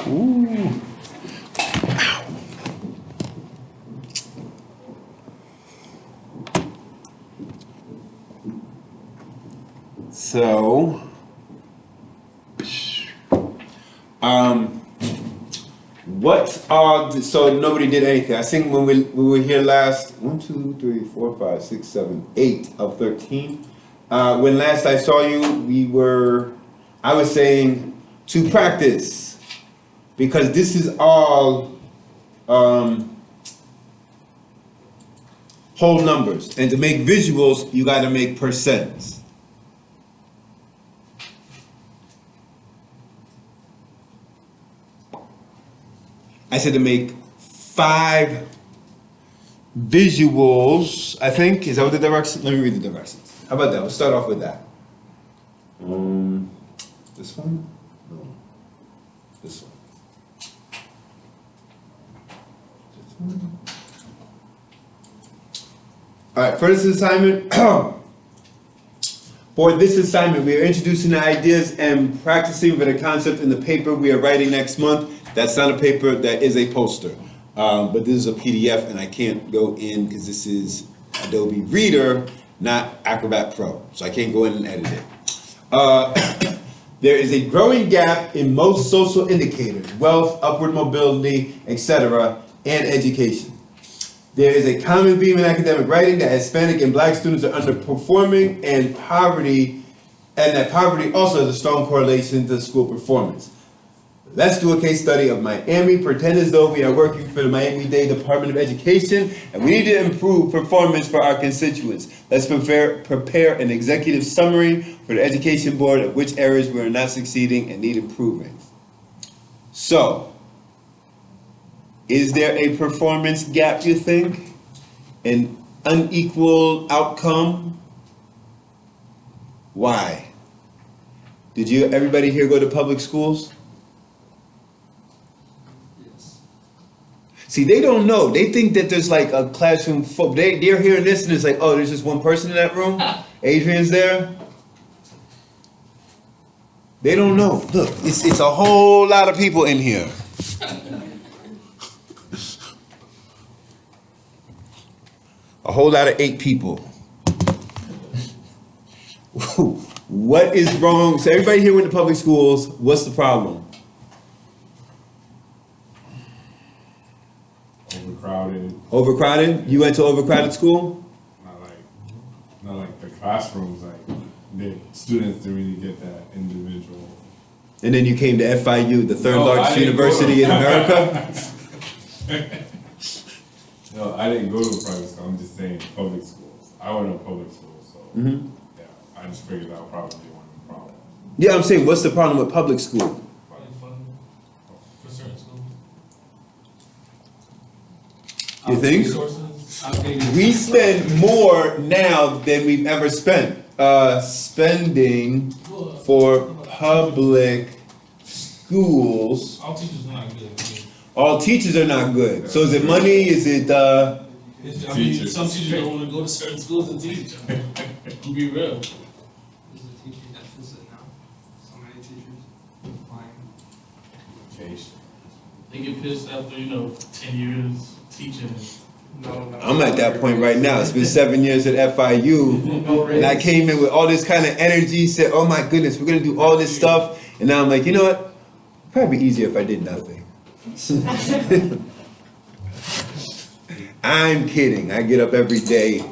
Ooh. So, what are so nobody did anything. I think when we were here last, 1, 2, 3, 4, 5, 6, 7, 8 of 13. When last I saw you, I was saying to practice, because this is all whole numbers, and to make visuals, you got to make percents. I said to make 5 visuals, I think. Is that what the directions? Let me read the directions. How about that? We'll start off with that. This one? No. This one. This one. All right, for this assignment, we are introducing the ideas and practicing for the concept in the paper we are writing next month. That's not a paper, that is a poster. But this is a PDF, and I can't go in because this is Adobe Reader, not Acrobat Pro. So I can't go in and edit it. There is a growing gap in most social indicators: wealth, upward mobility, etc., and education. There is a common theme in academic writing that Hispanic and Black students are underperforming, and that poverty also has a strong correlation to school performance. Let's do a case study of Miami. Pretend as though we are working for the Miami-Dade Department of Education and we need to improve performance for our constituents. Let's prepare an executive summary for the Education Board of which areas we are not succeeding and need improving. So, is there a performance gap, you think? An unequal outcome? Why? Did everybody here go to public schools? See, they don't know. They think that there's like a classroom full. They're hearing this and it's like, oh, there's just one person in that room? Adrian's there? They don't know. Look, it's a whole lot of people in here. A whole lot of 8 people. What is wrong? So everybody here went to public schools. What's the problem? Overcrowded? You went to overcrowded school? Not like the classrooms, like the students didn't really get that individual. And then you came to FIU, the third largest university in America? No, I didn't go to private school. I'm just saying public schools. I went to public schools, so yeah, I just figured that would probably be one of the problems. Yeah, I'm saying, what's the problem with public school? Probably funding for certain schools. You think? We spend more now than we've ever spent. Spending for public schools. All teachers are not good. All teachers are not good. So is it money? Is it I mean, some teachers don't want to go to certain schools and teach. To be real. There's a teaching deficit now. So many teachers applying. They get pissed after, 10 years teaching. I'm at that point right now. It's been 7 years at FIU, and I came in with all this kind of energy, said, oh my goodness, we're going to do all this stuff. And now I'm like, you know what? It'd probably be easier if I did nothing. I'm kidding. I get up every day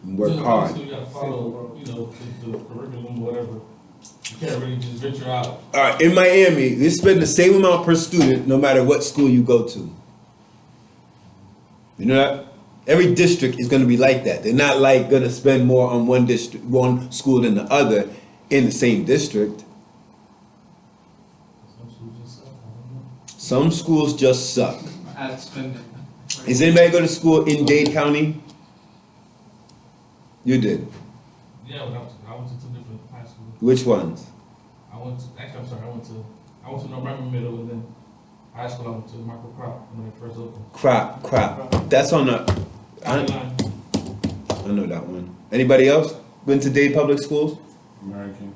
and work hard. You got to follow, the curriculum, whatever. You can't really just venture out. All right, in Miami, they spend the same amount per student no matter what school you go to. You know that? Every district is going to be like that. They're not like going to spend more on one school than the other in the same district. Some schools just suck. At spending. Is anybody go to school in Dade County? You did. Yeah, I went to 2 different high schools. Which ones? I went to North Middle, and then high school I went to Michael Crop when they first opened. Crop. That's on the. I know that one. Anybody else went to Dade Public Schools? American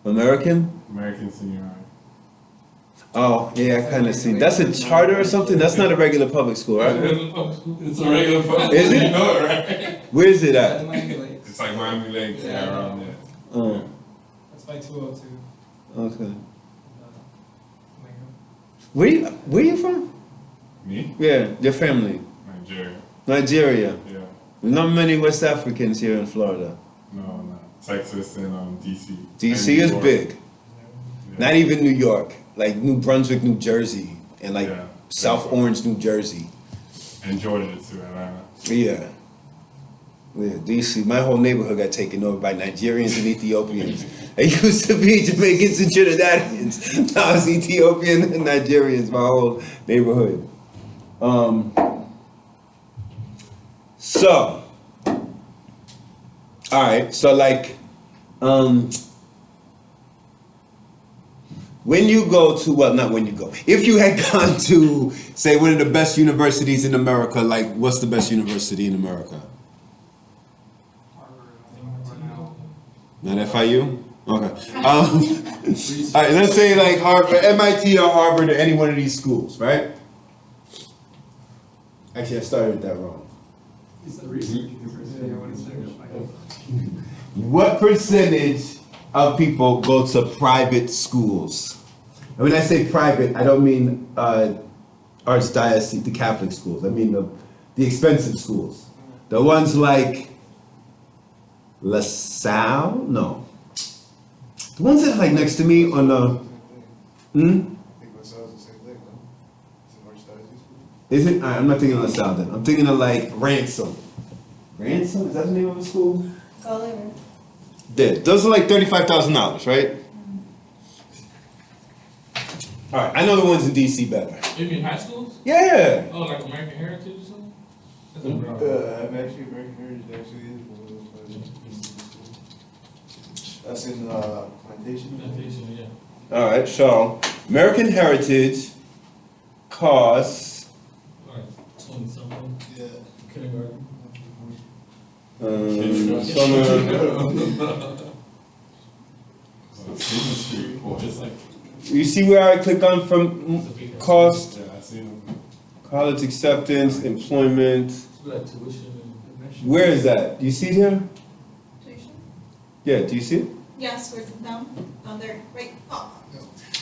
American Senior High. Oh, yeah, I kind of see. That's a charter or something? That's not a regular public school, right? It's a regular public. Is it? You know it, right? Where is it That's at? Miami Lakes. It's like Miami Lakes, yeah, around there. Oh, That's by 202. okay. Lincoln. Where you from? Me? Yeah, your family. Nigeria. Nigeria. Yeah. Not many West Africans here in Florida. No. Texas and DC. DC And New is York. big. Yeah. Not even New York. Like New Brunswick, New Jersey. And like Yeah. South Orange, New Jersey. And Georgia too, Atlanta. Yeah. Yeah, DC. My whole neighborhood got taken over by Nigerians and Ethiopians. It used to be Jamaicans and Trinidadians. Now it's Ethiopian and Nigerians, my whole neighborhood. So, all right, so like, when you go to, well, not when you go, if you had gone to, say, one of the best universities in America, like, what's the best university in America? Not FIU? Okay. All right, let's say like Harvard, MIT or Harvard or any one of these schools, right? Actually, I started that wrong. It's the research university. I want to say. What percentage of people go to private schools? And when I say private, I don't mean archdiocese, the Catholic schools. I mean the expensive schools. The ones like LaSalle? No. The ones that are like next to me on the, I think LaSalle's the same thing, no? It's an archdiocese school? is it? I'm not thinking of LaSalle then. I'm thinking of like Ransom. Ransom? Is that the name of the school? Yeah, those are like $35,000, right? All right, I know the ones in DC better. You mean high schools? Yeah. Oh, like American Heritage or something? That's what I'm talking about. I'm actually American Heritage actually is one of those schools. That's in Plantation. Plantation, yeah. All right, so American Heritage costs Like 20 something, Yeah. kindergarten. summer. Street, or it's like, You see where I click on from It's a big cost, yeah, I seen them. college acceptance, employment. It's like tuition and. Where is that? Do you see it here? Tuition? Yeah, do you see it? Yes, we're down there, right, oh.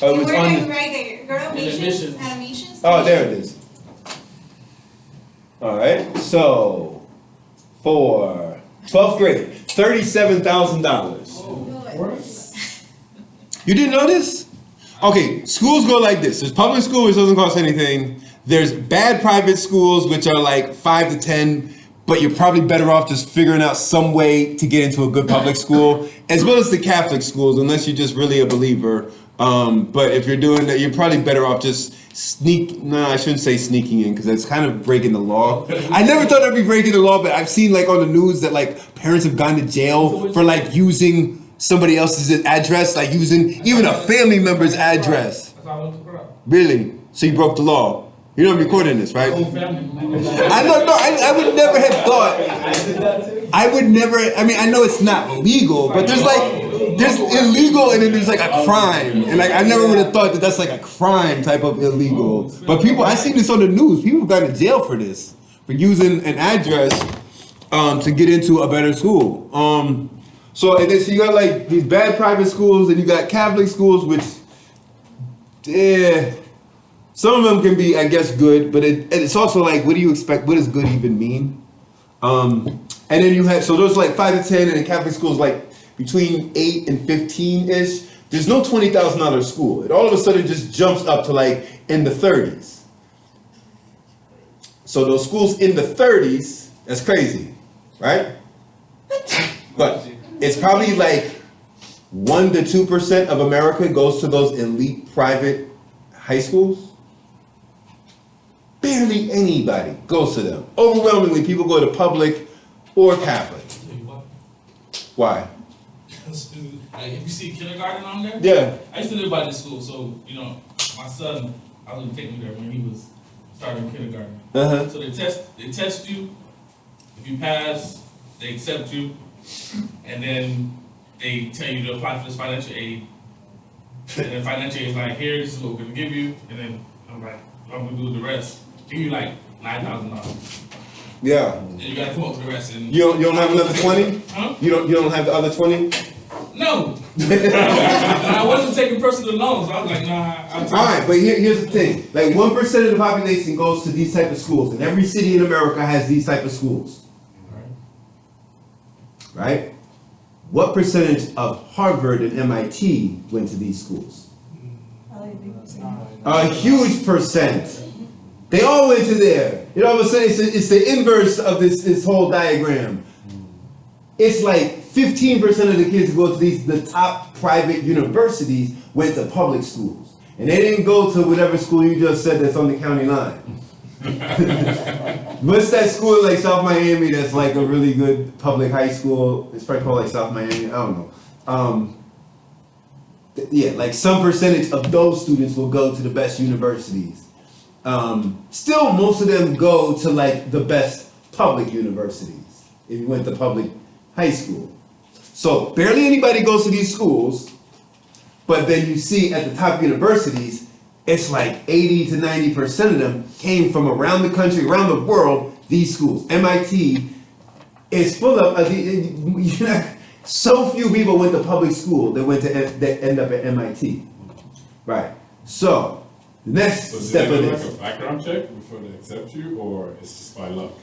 Oh, You it's were on doing the, right there, go to Admissions. animations. oh, there it is. All right, so for 12th grade, $37,000. You didn't know this? Okay, schools go like this. There's public school, which doesn't cost anything. There's bad private schools, which are like 5 to 10, but you're probably better off just figuring out some way to get into a good public school, as well as the Catholic schools, unless you're just really a believer. But if you're doing that, you're probably better off just I shouldn't say sneaking in, because that's kind of breaking the law. I never thought I'd be breaking the law, but I've seen like on the news that like parents have gone to jail for like using somebody else's address, like using even a family member's address. That's how I went to crowd. Really? So you broke the law? You're not recording this, right? Whole family. I don't know. I would never have thought. I would never. I mean, I know it's not legal, but there's illegal and then there's like a crime, and like I never would have thought that that's like a crime type of illegal. But people, I see this on the news. People have gone to jail for this, for using an address to get into a better school. So and then so you got like these bad private schools, and you got Catholic schools, which, some of them can be, I guess, good, but it's also like, what do you expect? What does good even mean? And then you have, so those like 5 to 10, and in Catholic schools like between 8 and 15-ish. There's no $20,000 school. It all of a sudden just jumps up to like in the 30s. So those schools in the 30s, that's crazy, right? But it's probably like 1 to 2% of America goes to those elite private high schools. Barely anybody goes to them. Overwhelmingly, people go to public or Catholic. Tell you what. Why? Like, if you see kindergarten on there, Yeah. I used to live by this school, so my son, I was gonna take him there when he was starting kindergarten. Uh-huh. So they test you. If you pass, they accept you, and then they tell you to apply for this financial aid. And then financially, it's like, here, this is what we're gonna give you, and then I'm like, I'm gonna do the rest. Give you like $9,000. Yeah. And you gotta come up with the rest. And You don't have another 20? Huh? You don't have the other 20? No. I wasn't taking personal loans. I was like, nah. I'll take All right, but here's the thing. Like 1% of the population goes to these type of schools, and every city in America has these type of schools. Right? What percentage of Harvard and MIT went to these schools? A huge percent. They all went to there. You know what I'm saying? It's the inverse of this whole diagram. It's like 15% of the kids who go to the top private universities went to public schools. And they didn't go to whatever school you just said that's on the county line. What's that school like South Miami that's like a really good public high school? It's probably called like South Miami, I don't know. Yeah, like some percentage of those students will go to the best universities. Still, most of them go to like the best public universities if you went to public high school. So barely anybody goes to these schools, but then you see at the top universities, it's like 80 to 90% of them came from around the country, around the world, these schools. MIT is full of, so few people went to public school that end up at MIT. Right. So, the next So step do of they do this. like a background check before they accept you, or it's just by luck?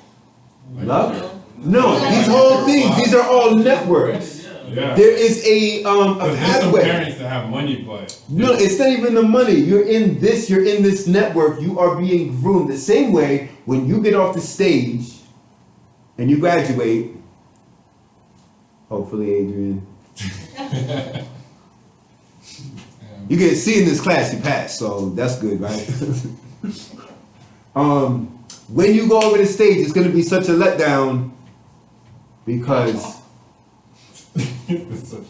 Like, Luck? No, these whole things, these are all networks. Yeah. There is a There's some pathway. parents that have money, but No, it's not even the money. You're in this network. You are being groomed. The same way when you get off the stage and you graduate, hopefully, Adrian, you get a C in this class, you pass, so that's good, right? When you go over the stage, it's gonna be such a letdown because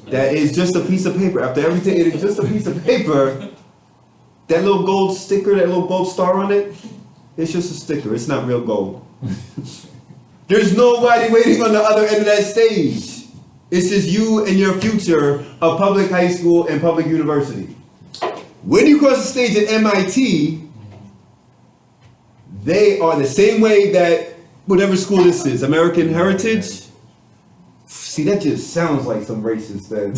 that is just a piece of paper. After everything, it is just a piece of paper. That little gold sticker, that little gold star on it, it's just a sticker. It's not real gold. There's nobody waiting on the other end of that stage. It's just you and your future of public high school and public university. When you cross the stage at MIT, they are the same way that whatever school this is, American Heritage. See, that just sounds like some racist thing.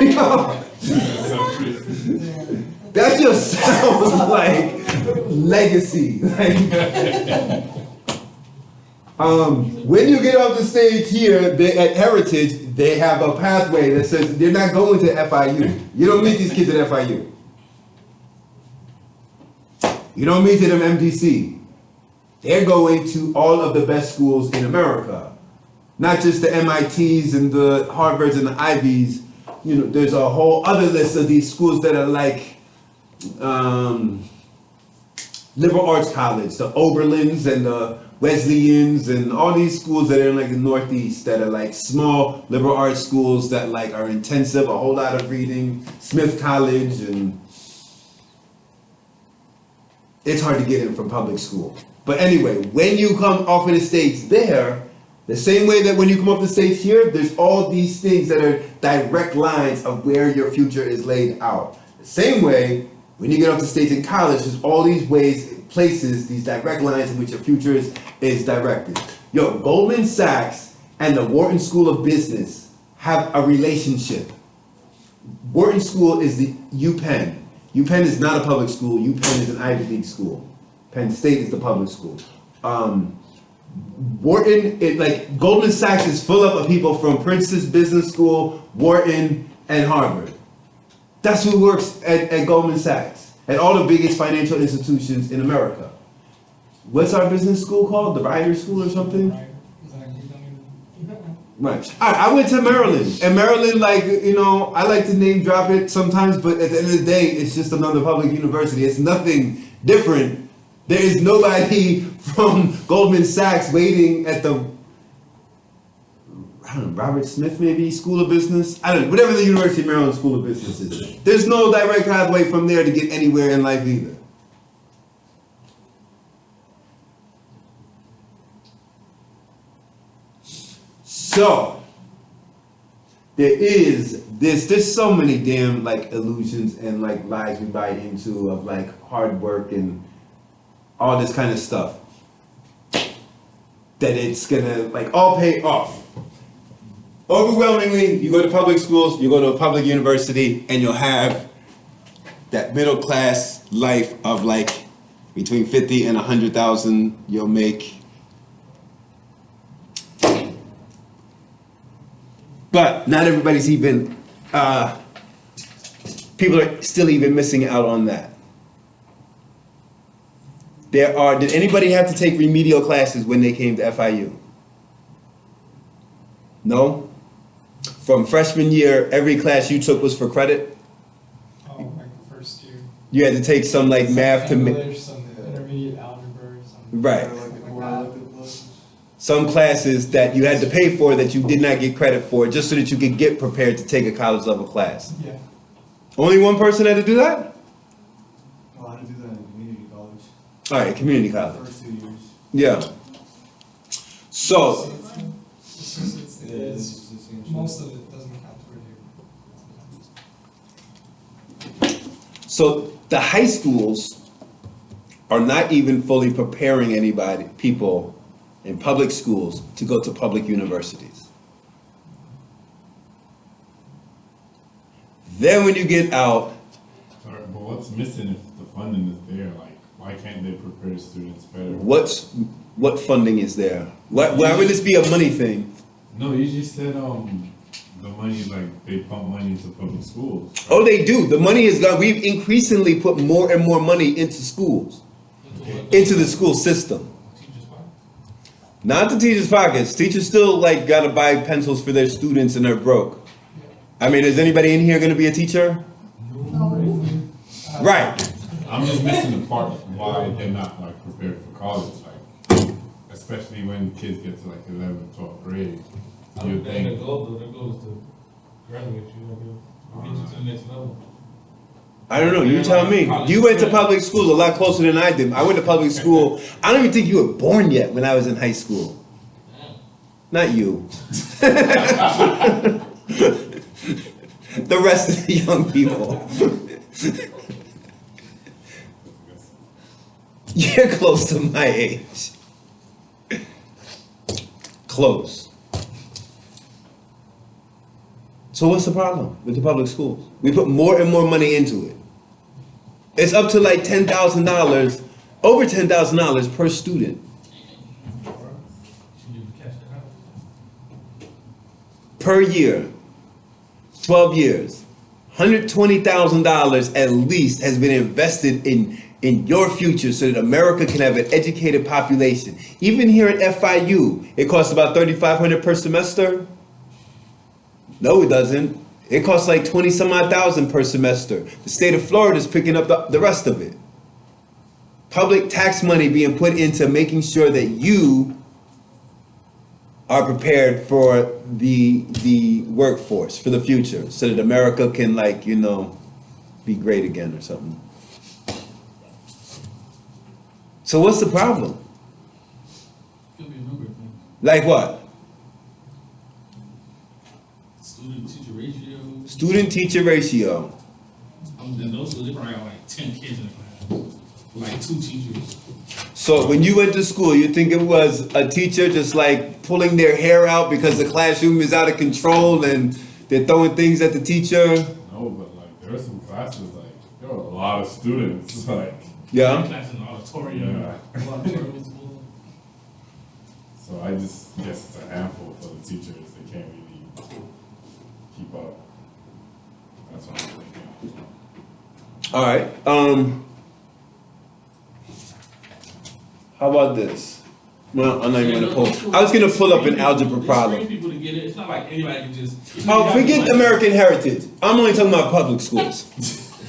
You know? That just sounds like legacy. When you get off the stage here at Heritage, they have a pathway that says they're not going to FIU. You don't meet these kids at FIU. You don't meet them at MDC. They're going to all of the best schools in America. Not just the MITs and the Harvards and the Ivies. You know, there's a whole other list of these schools that are like liberal arts college, the Oberlins and the Wesleyans and all these schools that are in like the Northeast that are like small liberal arts schools that like are intensive, a whole lot of reading, Smith College, and it's hard to get in from public school. But anyway, when you come off of the stage there, the same way that when you come off the stage here, there's all these things that are direct lines of where your future is laid out. The same way, when you get off the stage in college, there's all these ways, places, these direct lines in which your future is directed. Yo, Goldman Sachs and the Wharton School of Business have a relationship. Wharton School is the UPenn. UPenn is not a public school. UPenn is an Ivy League school. Penn State is the public school. Wharton, like Goldman Sachs is full up of people from Princeton Business School, Wharton, and Harvard. That's who works at Goldman Sachs, at all the biggest financial institutions in America. What's our business school called? The Rider School or something? Right. I went to Maryland, and Maryland, like, you know, I like to name drop it sometimes, but at the end of the day, it's just another public university. It's nothing different. There is nobody from Goldman Sachs waiting at the, I don't know, Robert Smith maybe, School of Business? I don't know, whatever the University of Maryland School of Business is. There's no direct pathway from there to get anywhere in life either. So, there's so many damn like illusions and like lies we buy into of like hard work and all this kind of stuff that it's gonna like all pay off. Overwhelmingly, you go to public schools, you go to a public university, and you'll have that middle class life of like between 50 and 100,000 you'll make. But not everybody's even, people are still even missing out on that. Did anybody have to take remedial classes when they came to FIU? No? From freshman year, every class you took was for credit? Oh, like the first year. You had to take some like math to, English, some intermediate algebra, some. right. Like the core elective classes. Some classes that you had to pay for that you did not get credit for just so that you could get prepared to take a college level class. Yeah. Only one person had to do that? Oh, I had to do that in community college. All right, community college. First 2 years. Yeah. So, Most of it doesn't count toward you. so the high schools are not even fully preparing people in public schools to go to public universities. Then when you get out, Sorry, but what's missing if the funding is there? Like, why can't they prepare students better? what funding is there? Why would this be a money thing? No, you just said the money, like they pump money into public schools. Oh, they do. The money is gone. We've increasingly put more and more money into schools, into the school system. Not the teachers' pockets. Teachers still like gotta buy pencils for their students and they're broke. I mean, is anybody in here gonna be a teacher? Right. I'm just missing the part why they're not like prepared for college, like especially when kids get to like 11th, 12th grade. You Their think goal is to graduate you, get you to the next level. I don't know. You tell me. You went to public schools a lot closer than I did. I went to public school. I don't even think you were born yet when I was in high school. Not you. The rest of the young people. You're close to my age. Close. So what's the problem with the public schools? We put more and more money into it. It's up to like $10,000, over $10,000 per student. Per year, 12 years, $120,000 at least has been invested in your future so that America can have an educated population. Even here at FIU, it costs about $3,500 per semester. No, it doesn't. It costs like 20 some odd thousand per semester. The state of Florida is picking up the rest of it. Public tax money being put into making sure that you are prepared for the workforce, for the future, so that America can, like, you know, be great again or something. So what's the problem? Could be a number of things. Like what? Student-teacher ratio. Student-teacher ratio. In those schools, they probably have like 10 kids in the class, like 2 teachers. So when you went to school, you think it was a teacher just like pulling their hair out because the classroom is out of control and they're throwing things at the teacher? no, but like there are some classes like there are a lot of students like Yeah. Class in the auditorium. Yeah. Auditorium school. so I just guess it's a handful for the teachers. They can't really keep up. That's what I'm thinking. All right. How about this? Well, I'm not even gonna pull. I was gonna pull up an algebra problem. Train people to get it. It's not like anybody can just. Oh, forget American Heritage. I'm only talking about public schools.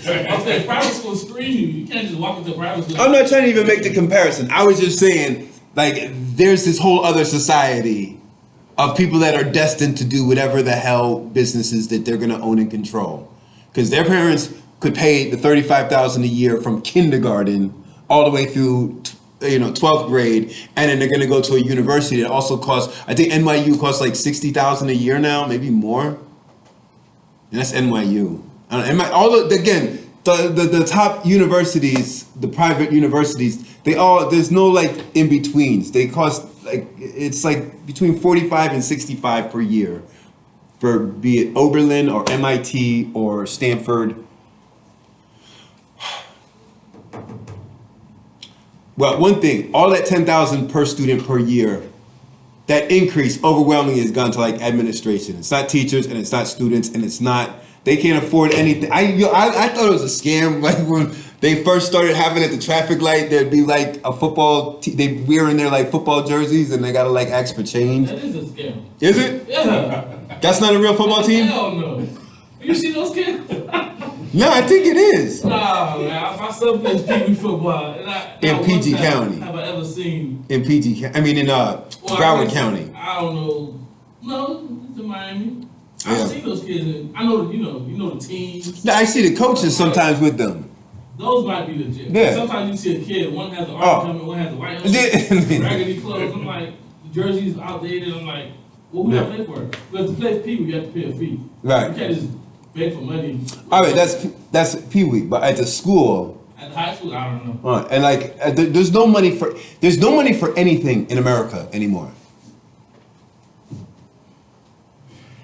I'm saying private school screen you. You can't just walk into a private school. I'm not trying to even make the comparison. I was just saying, like, there's this whole other society of people that are destined to do whatever the hell businesses that they're gonna own and control, because their parents could pay the $35,000 a year from kindergarten all the way through 12th grade, and then they're going to go to a university that also costs, I think NYU costs like $60,000 a year now, maybe more. And that's NYU. Again, the top universities, the private universities, there's no like in betweens. They cost it's like between 45 and 65 per year for be it Oberlin or MIT or Stanford. Well, one thing, all that 10,000 per student per year, that increase overwhelmingly has gone to like administration. It's not teachers and it's not students and it's not, they can't afford anything. I thought it was a scam. Like when they first started having it at the traffic light, there'd be like a football, they wearing their like football jerseys and they gotta like ask for change. That is a scam. Is it? Yeah. That's not a real football team? Hell no. You see those kids? No, I think it is. Nah, man. My son plays Pee Wee football. In PG County. Have I ever seen? In PG, I mean in Broward County. I don't know. No, it's in Miami. Yeah. I've seen those kids. And I know, you know the teams. No, I see the coaches sometimes with them. Those might be legit. Yeah. Sometimes you see a kid, one has the arm coming, one has the white helmet, raggedy clothes. I'm like, the jersey's outdated. I'm like, well, who got to pay for it? Because to play Pee Wee, you have to pay a fee. Right. You can't just beg for money. All right, that's Pee Wee, but at the school. At the high school, I don't know. And like, there's no money for anything in America anymore.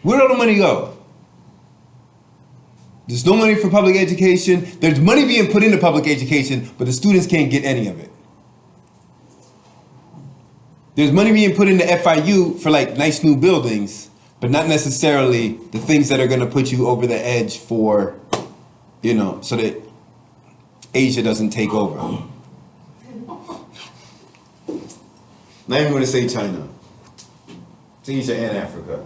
Where did all the money go? There's no money for public education. There's money being put into public education, but the students can't get any of it. There's money being put into FIU for like nice new buildings, but not necessarily the things that are going to put you over the edge for, so that Asia doesn't take over. Not even going to say China. It's Asia and Africa.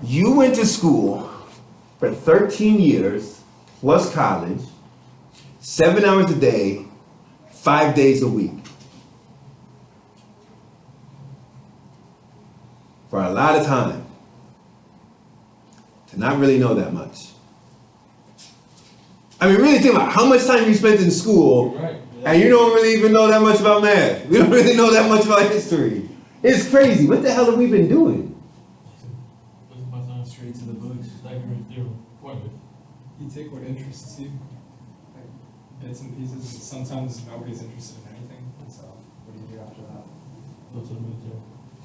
You went to school for 13 years, plus college, 7 hours a day, 5 days a week. For a lot of time. To not really know that much. I mean, really think about how much time you spent in school, Right. and you don't really even know that much about math. You don't really know that much about history. It's crazy. What the hell have we been doing? My son straight to the books, like they're pointless. You take what interests you, like bits and pieces, and sometimes nobody's interested in anything, so what do you do after that? Go to the military.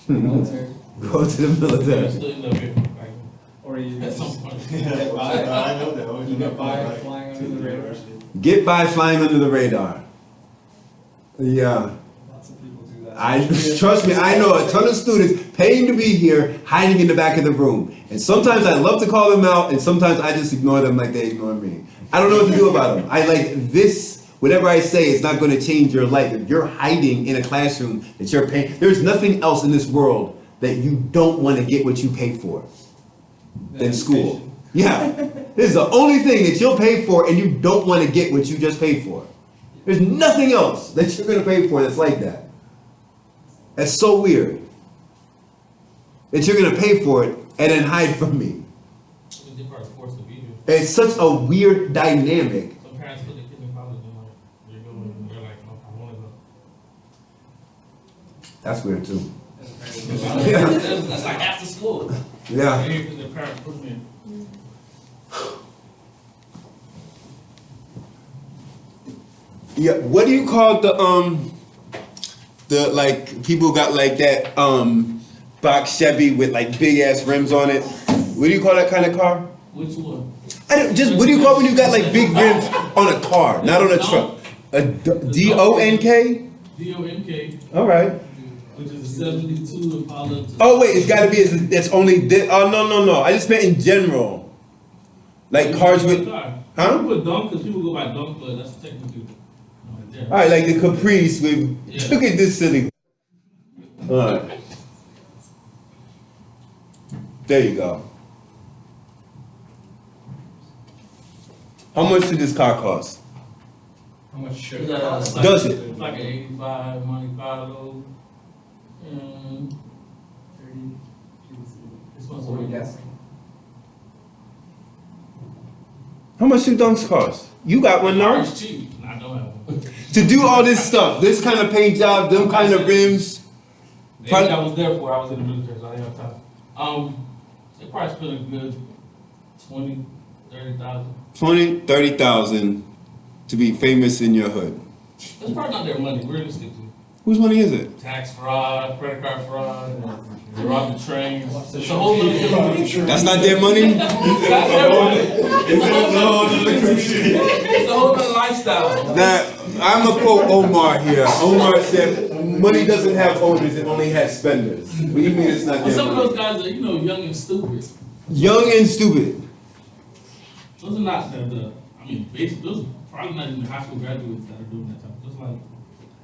Military? Go to the military. Still end up here, like, Or you at some point. get by, I know that. you get by flying under the radar. Get by flying under the radar. Yeah. Lots of people do that. Trust me, I know a ton of students paying to be here, hiding in the back of the room. And sometimes I love to call them out, and sometimes I just ignore them like they ignore me. I don't know what to do about them. I like this, whatever I say, it's not going to change your life. If you're hiding in a classroom that you're paying, there's nothing else in this world that you don't want to get what you pay for than school. Yeah. This is the only thing that you'll pay for and you don't want to get what you just paid for. There's nothing else that you're going to pay for that's like that. That's so weird. That you're going to pay for it and then hide from me. They're probably forced to be here. It's such a weird dynamic. Some parents put their kids in college and like, they're going, and they're like, no, I want to go. That's weird too. That's like after school. Yeah. Everything their parents put them in. Yeah. What do you call the like people got like that box Chevy with like big ass rims on it? What do you call that kind of car? Which one? What do you call when you got like big rims on a car, not on a truck? A D-O-N-K? D-O-N-K, All right. which is a 72 Impala. Oh wait, it's got to be. It's only. Oh no. I just meant in general. Like cars with. Huh? You put dunk because people go by dunk, but that's technically. All right, like the Caprice with. Yeah. Look at this silly. All right. There you go. How much did this car cost? How much should It's it like- cost? Does it? It's like an 85 Monte Carlo. And 30, this one's what are you a guessing? How much do dunks cost? You got one now? It's cheap. I don't have one. To do all this stuff, this kind of paint job, them kind of rims. The age I was there for, I was in the military, so I didn't have time. They probably spent a good 20, 30,000. 20, 30,000 to be famous in your hood. It's probably not their money, realistically. Whose money is it? Tax fraud, credit card fraud, they rob the trains. It's a whole other That's not their money? It's not their money. It's a whole other lifestyle. Now, I'm gonna quote Omar here. Omar said, money doesn't have owners, it only has spenders. What do you mean it's not But their some of those money? guys are, young and stupid. Young and stupid. Those are not basically, those are probably not even high school graduates that are doing that type. Those are like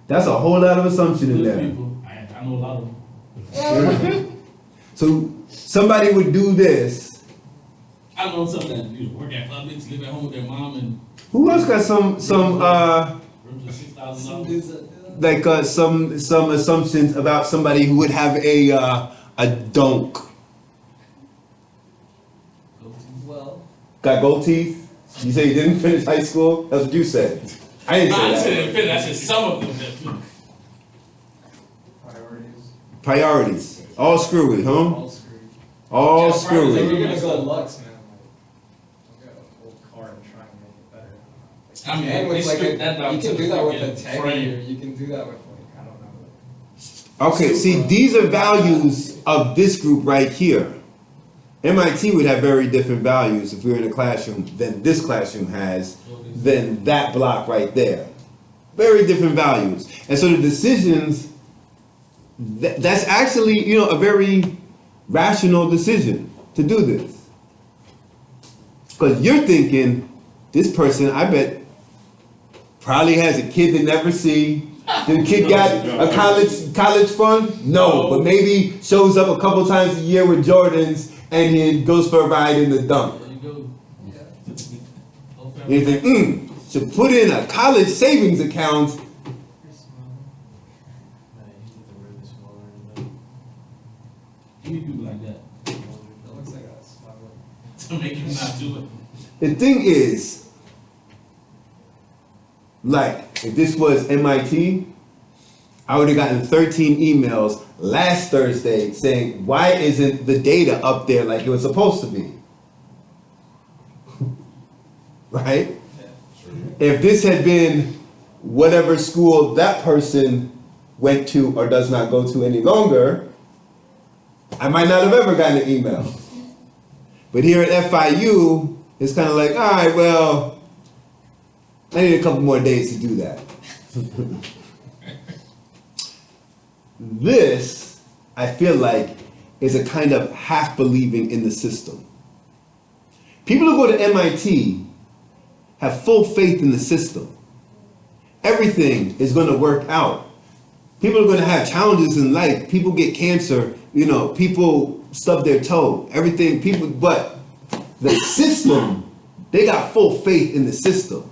That's a whole lot of assumption in good there. people. I know a lot of them. So somebody would do this. I know some that work at Publix, live at home with their mom, and Who else got some rooms are $6,000. like some assumptions about somebody who would have a donk? Well, Got gold teeth? You say you didn't finish high school? That's what you said. I didn't I say said that. I said some of them that priorities. Priorities. All screwy, huh? All screwed. All Yeah, If screwy. you're gonna go Lux, man, like, I'll get a whole car and try and make it better. I mean, And they with like stripped that down you to can the do that with a freaking 10 frame. year, you can do that with like, I don't know. Okay, see, these are values of this group right here. MIT would have very different values if we were in a classroom than this classroom has, than that block right there. Very different values. And so the decisions, that's actually, a very rational decision to do this. Because you're thinking, this person, I bet, probably has a kid they never see. The kid got a college fund? No, but maybe shows up a couple times a year with Jordans and he goes for a ride in the dump. There you go. And you think, should put in a college savings account. You need people like that That looks like a smuggler. to make you not do it. The thing is, like, if this was MIT, I would have gotten 13 emails last Thursday saying, why isn't the data up there like it was supposed to be? Right? If this had been whatever school that person went to or does not go to any longer, I might not have ever gotten an email. But here at FIU, it's kind of like, all right, well, I need a couple more days to do that. This, I feel like, is a kind of half believing in the system. People who go to MIT have full faith in the system. Everything is going to work out. People are going to have challenges in life. People get cancer, people stub their toe, everything, but the system, they got full faith in the system.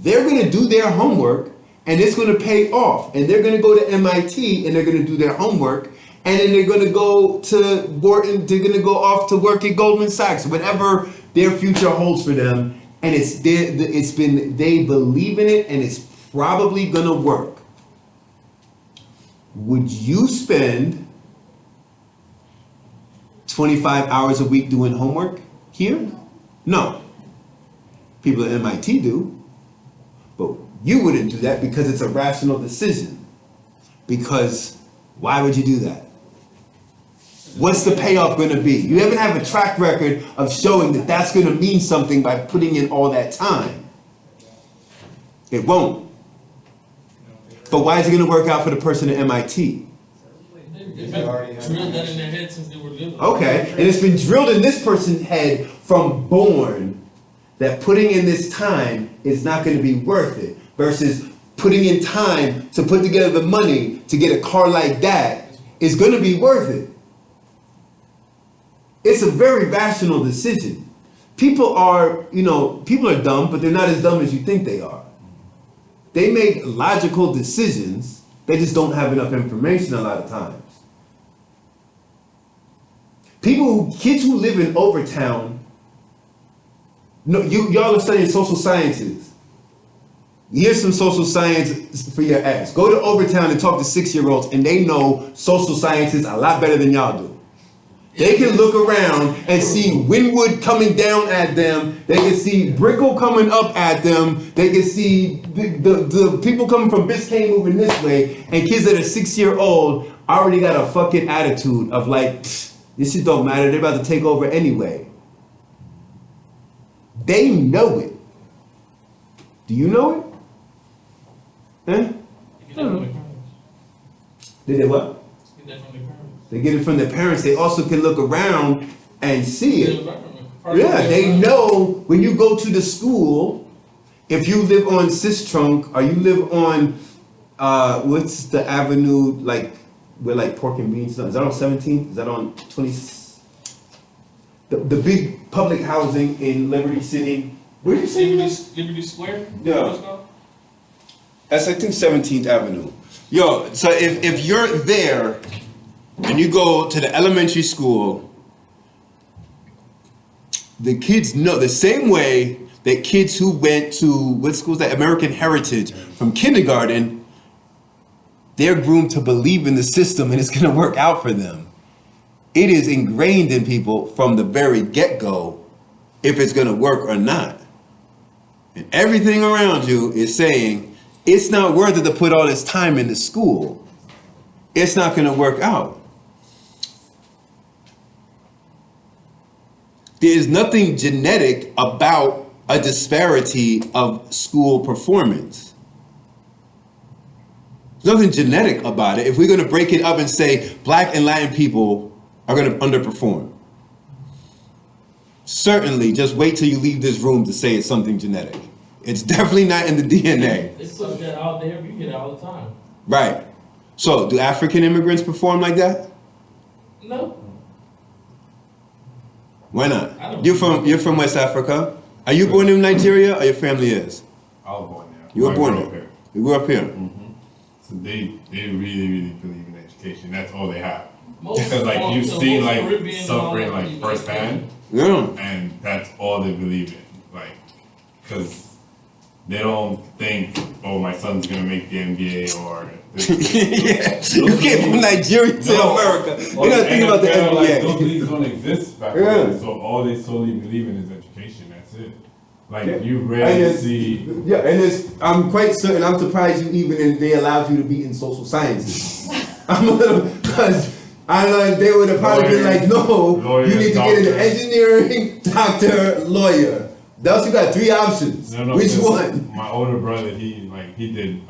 They're going to do their homework and it's going to pay off. And they're going to go to MIT and they're going to do their homework. And then they're going to go to Wharton, they're going to go off to work at Goldman Sachs, whatever their future holds for them. And they believe in it and it's probably going to work. Would you spend 25 hours a week doing homework here? No. People at MIT do. But you wouldn't do that because it's a rational decision. Because why would you do that? What's the payoff going to be? You haven't have a track record of showing that that's going to mean something by putting in all that time. It won't. But why is it going to work out for the person at MIT? They've drilled that in their head since they were little. Okay, and it's been drilled in this person's head from born that putting in this time is not going to be worth it versus putting in time to put together the money to get a car like that is going to be worth it. It's a very rational decision. People are dumb, but they're not as dumb as you think they are. They make logical decisions. They just don't have enough information a lot of times. Kids who live in Overtown, y'all are studying social sciences. Here's some social science for your ass. Go to Overtown and talk to 6-year-olds, and they know social sciences a lot better than y'all do. They can look around and see Wynwood coming down at them. They can see Brickell coming up at them. They can see the people coming from Biscayne moving this way. And kids that are 6-year-old already got a fucking attitude of like, this shit don't matter. They're about to take over anyway. They know it. Do you know it? Huh? They did what? They get it from their parents. They also can look around and see it. Yeah, they know when you go to the school, if you live on Sistrunk or you live on, what's the avenue, like, where like Pork and Beans, is that on 17th? Is that on 20? The big public housing in Liberty City. Where did you say Liberty Square? Yeah. That's, I think, 17th Avenue. Yo, so if you're there, and you go to the elementary school, the kids know the same way that kids who went to, what school is that, American Heritage, from kindergarten, they're groomed to believe in the system and it's gonna work out for them. It is ingrained in people from the very get-go if it's gonna work or not. And everything around you is saying, it's not worth it to put all this time into school. It's not gonna work out. There is nothing genetic about a disparity of school performance. There's nothing genetic about it. If we're going to break it up and say Black and Latin people are going to underperform, certainly just wait till you leave this room to say it's something genetic. It's definitely not in the DNA. They put that out there, you get it all the time. Right. So, do African immigrants perform like that? No. Why not? You're from West Africa. Are you born in Nigeria or your family is? I was born there. You were born there. You grew up here. Mm-hmm. So they really believe in education. That's all they have. Most Because like you've most seen like Caribbean and all suffering that like people firsthand, Yeah. and that's all they believe in. Like, because they don't think, oh, my son's gonna make the NBA or. Yeah. You came from Nigeria to America. You're not thinking about the NFL, like, NBA. those leagues don't exist back then. So all they solely believe in is education. That's it. Like you rarely see. Yeah, and I'm quite certain. I'm surprised you even they allowed you to be in social sciences. I'm a little because I like they would have probably been like, no, you need to get into engineering, doctor, lawyer. Thus, you got 3 options. No, Which one? My older brother, he did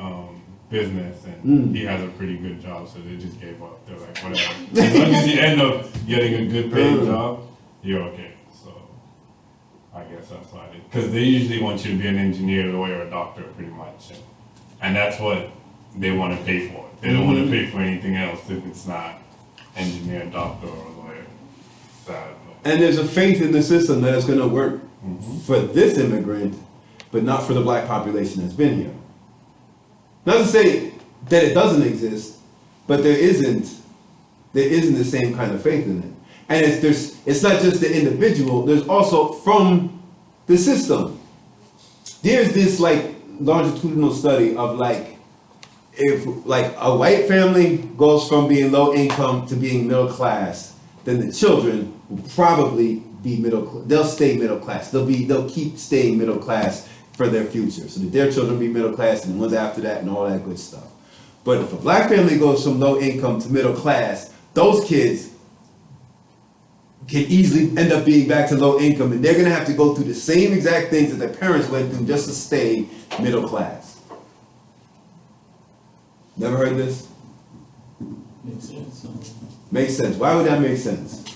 business and he has a pretty good job, so they just gave up. They're like, whatever. As long as you end up getting a good paid job, you're okay. So I guess that's why because they usually want you to be an engineer, lawyer, or doctor, pretty much, and that's what they want to pay for. They don't want to pay for anything else if it's not engineer, doctor, or lawyer. Sad. And there's a faith in the system that it's going to work for this immigrant, but not for the Black population that's been here. Not to say that it doesn't exist, but there isn't the same kind of faith in it. And it's not just the individual, there's also from the system. There's this like longitudinal study of like, if like a white family goes from being low income to being middle class, then the children will probably be they'll stay middle class. They'll keep staying middle class for their future. So that their children be middle class and the ones after that and all that good stuff. But if a Black family goes from low income to middle class, those kids can easily end up being back to low income, and they're gonna have to go through the same exact things that their parents went through just to stay middle class. Never heard this? Makes sense. Makes sense. Why would that make sense?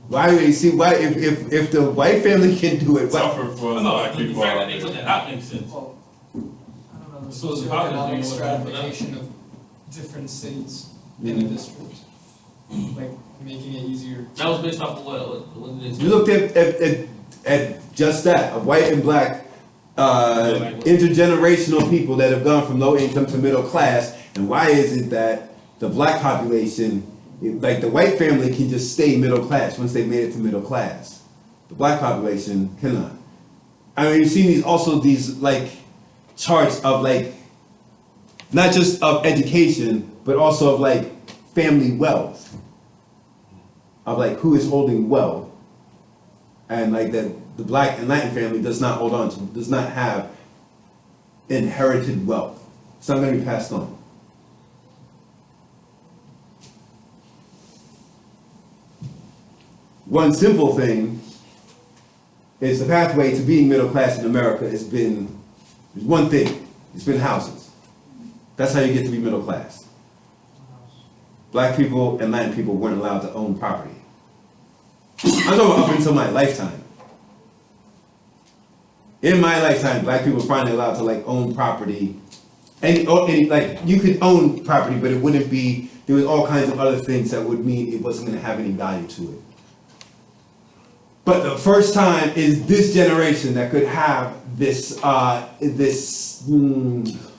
Why would you see why if the white family can do it? Tougher for Black The people. fact that they put that out makes sense. Well, I don't know, the So it's about socioeconomic this thing, stratification of different states in a district, like making it easier. That was based off of what did they say? You looked at just that of white and Black intergenerational people that have gone from low income to middle class, and why is it that the Black population, like the white family, can just stay middle class once they made it to middle class? The Black population cannot. I mean, you've seen these like charts of like, not just of education, but also of like family wealth, of like who is holding wealth, and like that the Black and Latin family does not hold on to, does not have inherited wealth. It's not going to be passed on. One simple thing is the pathway to being middle class in America has been, there's one thing, it's been houses. That's how you get to be middle class. Black people and Latin people weren't allowed to own property. I'm talking up until my lifetime. In my lifetime, Black people were finally allowed to like own property. And like you could own property, but it wouldn't be, there was all kinds of other things that would mean it wasn't going to have any value to it. But the first time is this generation that could have this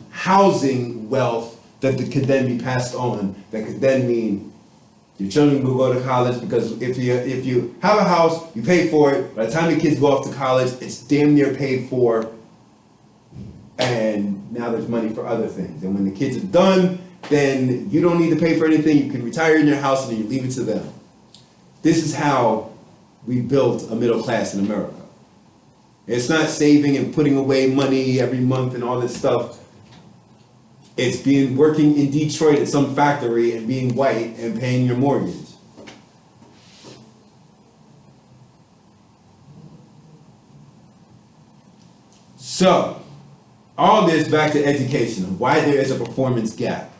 housing wealth that could then be passed on, that could then mean your children will go to college, because if you have a house, you pay for it. By the time the kids go off to college, it's damn near paid for, and now there's money for other things. And when the kids are done, then you don't need to pay for anything. You can retire in your house and then you leave it to them. This is how we built a middle class in America. It's not saving and putting away money every month and all this stuff. It's being working in Detroit at some factory and being white and paying your mortgage. So, all this back to education and why there is a performance gap.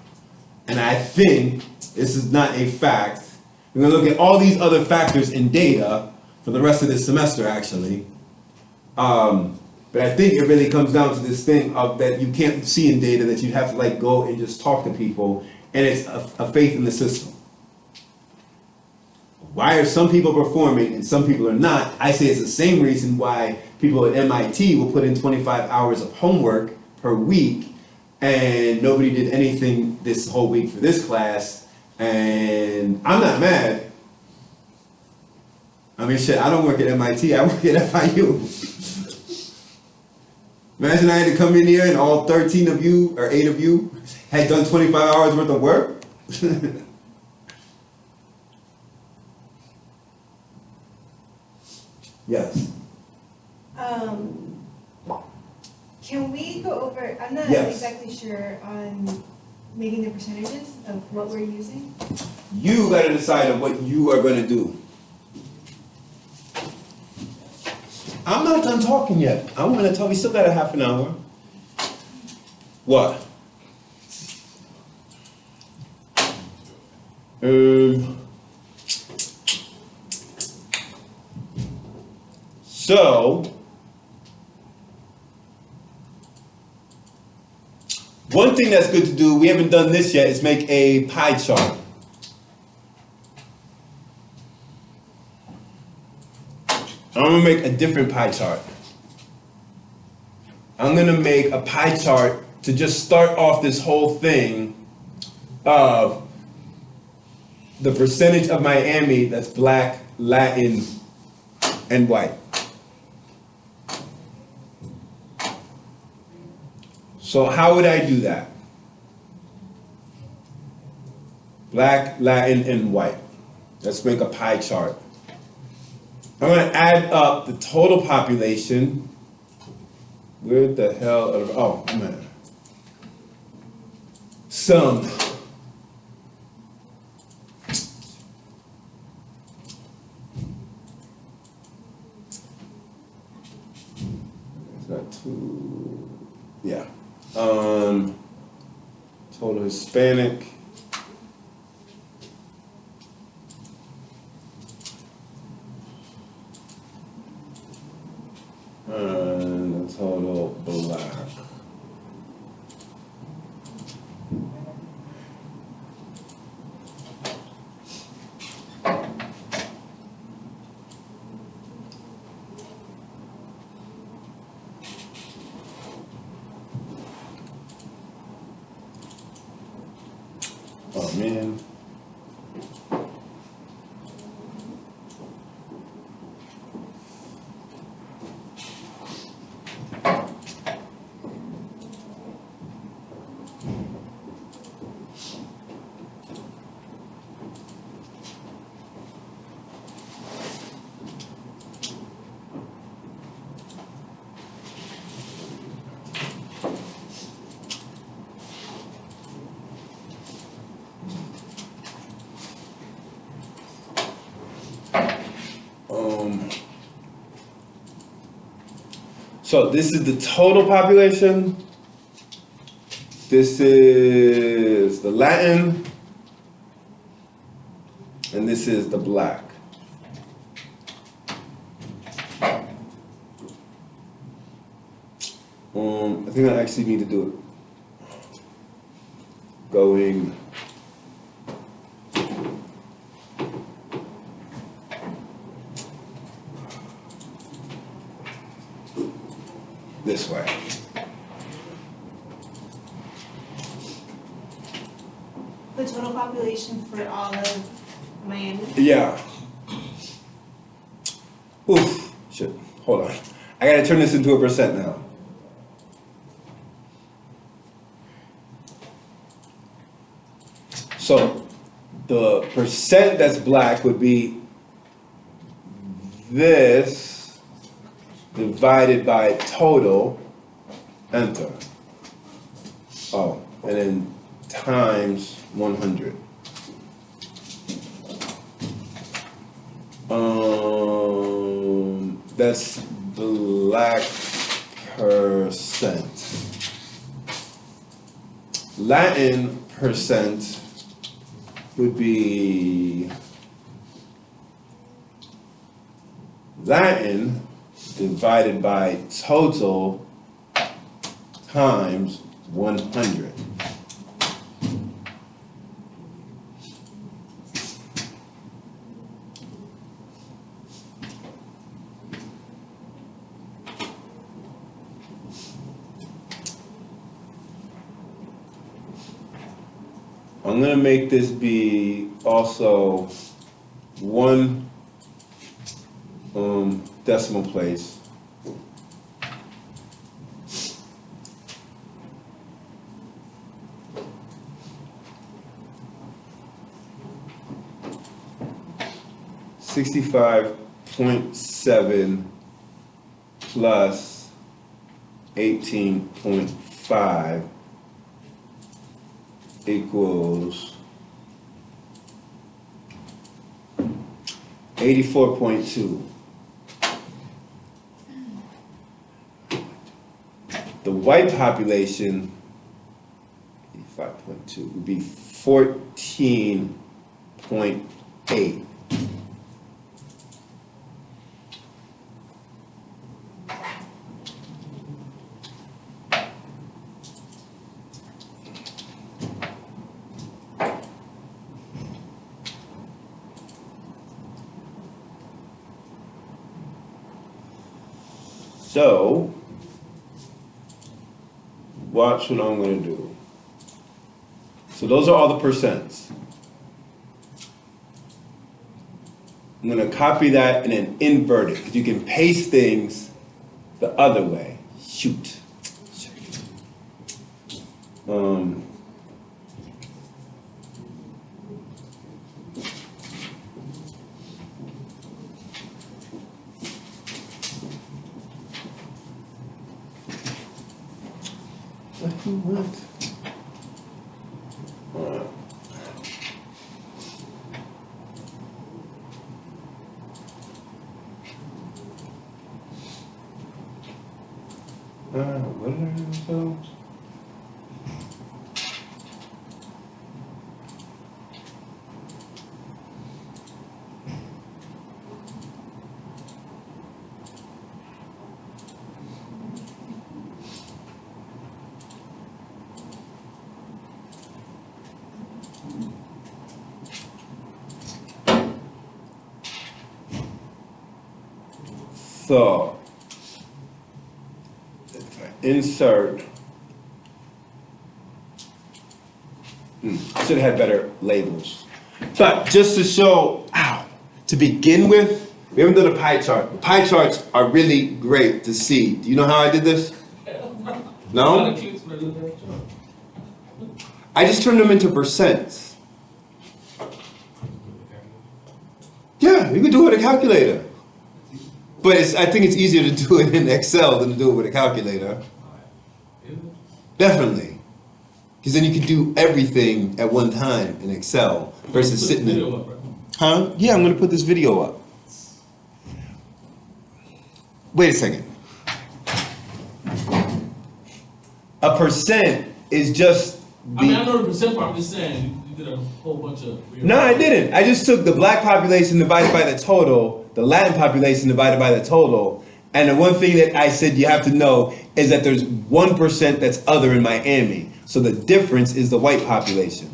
And I think this is not a fact. We're going to look at all these other factors in data for the rest of this semester, actually. But I think it really comes down to this thing of that you can't see in data, that you have to like go and just talk to people, and it's a faith in the system. Why are some people performing and some people are not? I say it's the same reason why people at MIT will put in 25 hours of homework per week, and nobody did anything this whole week for this class, and I'm not mad. I mean, shit, I don't work at MIT, I work at FIU. Imagine I had to come in here and all 13 of you, or 8 of you, had done 25 hours worth of work. Yes. Can we go over, I'm not Yes. exactly sure on making the percentages of what we're using. You got to decide on what you are going to do. I'm not done talking yet. I want to talk. We still got a half an hour. What? So, one thing that's good to do, we haven't done this yet, is make a pie chart. I'm gonna make a different pie chart. I'm gonna make a pie chart to just start off this whole thing of the percentage of Miami that's Black, Latin, and white. So how would I do that? Black, Latin, and white. Let's make a pie chart. I'm going to add up the total population. Where the hell are, oh, man. Sum. Is that 2? Yeah. Total Hispanic. And the total Black. Oh man. So this is the total population. This is the Latin. And this is the Black. I think I actually need to do it. Going. This way. The total population for all of Miami? Yeah. Oof. Shit. Hold on. I gotta turn this into a percent now. So the percent that's Black would be this divided by total, enter. Oh, and then times 100. That's Black percent. Latin percent would be Latin divided by total times 100. I'm gonna make this be also one decimal place. $65.7 plus 18.5 equals 84.2. The white population, 85.2, would be 14.8. So, watch what I'm going to do. So those are all the percents. I'm going to copy that and then invert it, because you can paste things the other way. Shoot. What? What did I do so? So, if I insert, should have had better labels. But just to show, to begin with, we haven't done a pie chart. The pie charts are really great to see. Do you know how I did this? No? I just turned them into percents. Yeah, you can do it with a calculator. But I think it's easier to do it in Excel than to do it with a calculator. Definitely. Because then you can do everything at one time in Excel versus sitting there. Huh? Yeah, I'm going to put this video up. Wait a second. A percent is just I mean, I know the percent part, I'm just saying, you did a whole bunch of weird. No, I didn't. I just took the black population divided by the total, the Latin population divided by the total, and the one thing that I said you have to know is that there's 1% that's other in Miami. So the difference is the white population.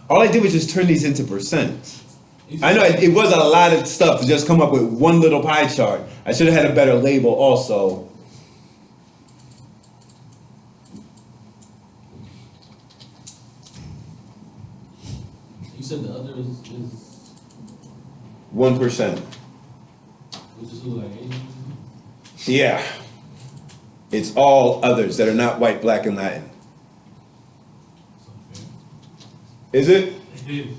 All I did was just turn these into percents. I know it was a lot of stuff to just come up with one little pie chart. I should have had a better label also. You said the other is 1%. which is who, like Asian? Yeah. It's all others that are not white, black, and Latin. Is it? It is.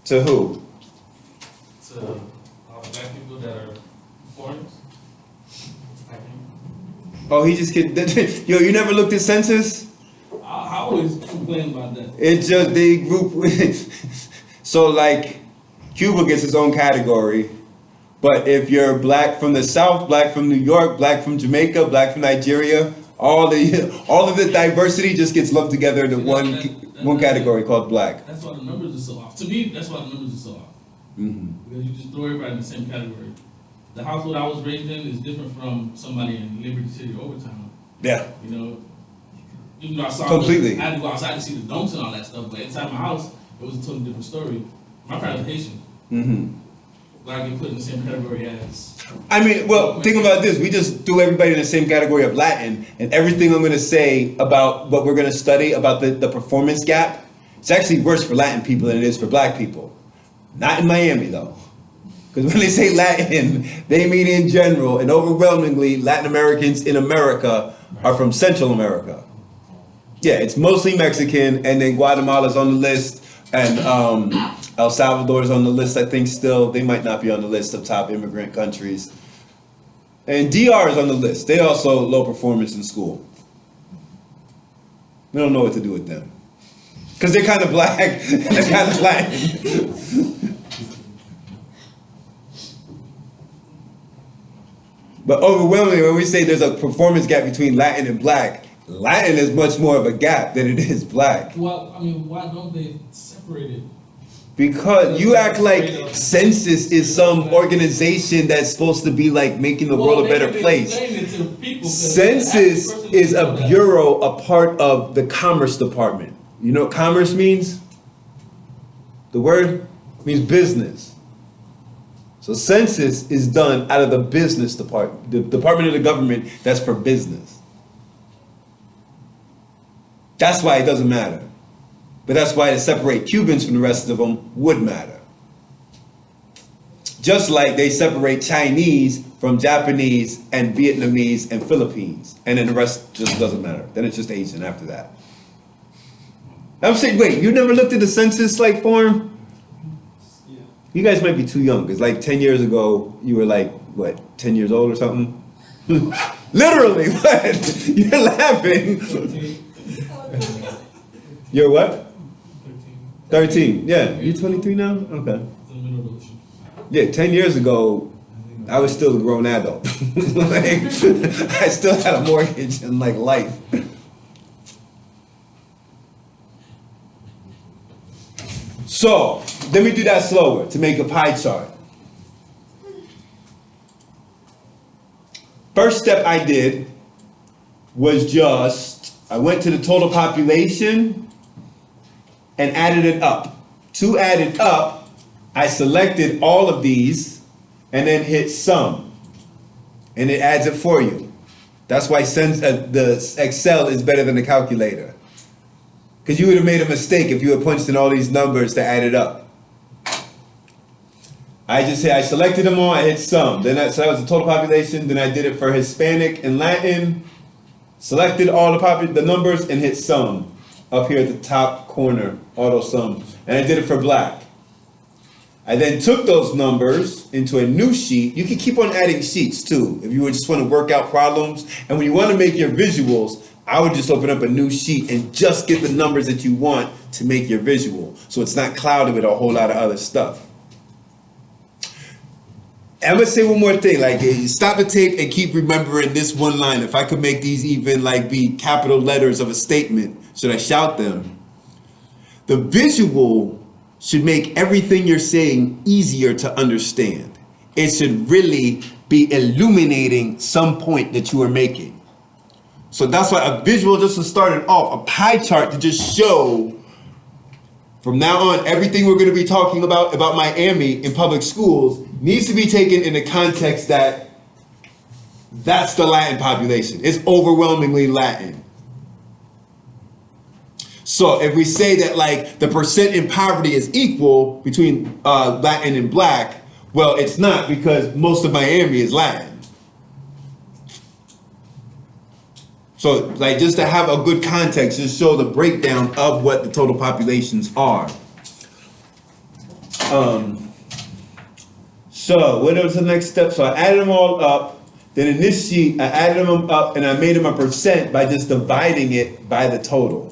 To who? To all the black people that are foreigners. I think. Oh, he just get. Yo, you never looked at census? I always complain about that. It just they group. So like, Cuba gets its own category, but if you're black from the South, black from New York, black from Jamaica, black from Nigeria, all of the diversity just gets lumped together into one category called black. That's why the numbers are so off. To me, that's why the numbers are so off. Because you just throw everybody in the same category. The household I was raised in is different from somebody in Liberty City or Overtown. Yeah. You know, even though I saw Completely. I had to go outside to see the domes and all that stuff, but inside my house, it was a totally different story. My parents were Haitian. But I get put in the same category as. I mean, well, think about this. We just threw everybody in the same category of Latin, and everything I'm going to say about what we're going to study about the performance gap, it's actually worse for Latin people than it is for black people. Not in Miami, though. Because when they say Latin, they mean in general, and overwhelmingly, Latin Americans in America are from Central America. Yeah, it's mostly Mexican, and then Guatemala's on the list, and El Salvador's on the list, I think still. They might not be on the list of top immigrant countries. And DR is on the list. They also low performance in school. We don't know what to do with them. Because they're kind of black, and they're kind of Latin. But overwhelmingly, when we say there's a performance gap between Latin and black, Latin is much more of a gap than it is black. Well, I mean, why don't they separate it? Because you act like census is some organization that's supposed to be like making the world a better place. Census is a bureau, a part of the Commerce Department. You know what commerce means? The word means business. So census is done out of the business department, the department of the government that's for business. That's why it doesn't matter. But that's why to separate Cubans from the rest of them would matter. Just like they separate Chinese from Japanese and Vietnamese and Philippines. And then the rest just doesn't matter. Then it's just Asian after that. I'm saying, wait, you never looked at the census like form? Yeah. You guys might be too young, because like 10 years ago, you were like, what, 10 years old or something? Literally, what? You're laughing. 13. You're what? 13, yeah. You're 23 now? Okay. It's in the middle of the ocean. Yeah, 10 years ago, I was still a grown adult. Like, I still had a mortgage and like life. So, let me do that slower to make a pie chart. First step I did was just, I went to the total population and added it up. To add it up, I selected all of these and then hit sum. And it adds it for you. That's why the Excel is better than the calculator. Because you would have made a mistake if you had punched in all these numbers to add it up. I selected them all, I hit sum. So that was the total population. Then I did it for Hispanic and Latin. Selected all the numbers and hit sum. Up here at the top corner, auto sum. And I did it for black. I then took those numbers into a new sheet. You can keep on adding sheets too, if you just want to work out problems. And when you want to make your visuals, I would just open up a new sheet and just get the numbers that you want to make your visual. So it's not clouded with a whole lot of other stuff. I'm gonna say one more thing. Like, stop the tape and keep remembering this one line. If I could make these even like be capital letters of a statement, should I shout them? The visual should make everything you're saying easier to understand. It should really be illuminating some point that you are making. So that's why a visual just to start it off, a pie chart to just show from now on everything we're going to be talking about Miami in public schools needs to be taken in the context that that's the Latin population. It's overwhelmingly Latin. So if we say that like the percent in poverty is equal between Latin and black, well, it's not, because most of Miami is Latin. So like just to have a good context, just show the breakdown of what the total populations are. So what was the next step? So I added them all up. Then in this sheet, I added them up and I made them a percent by just dividing it by the total.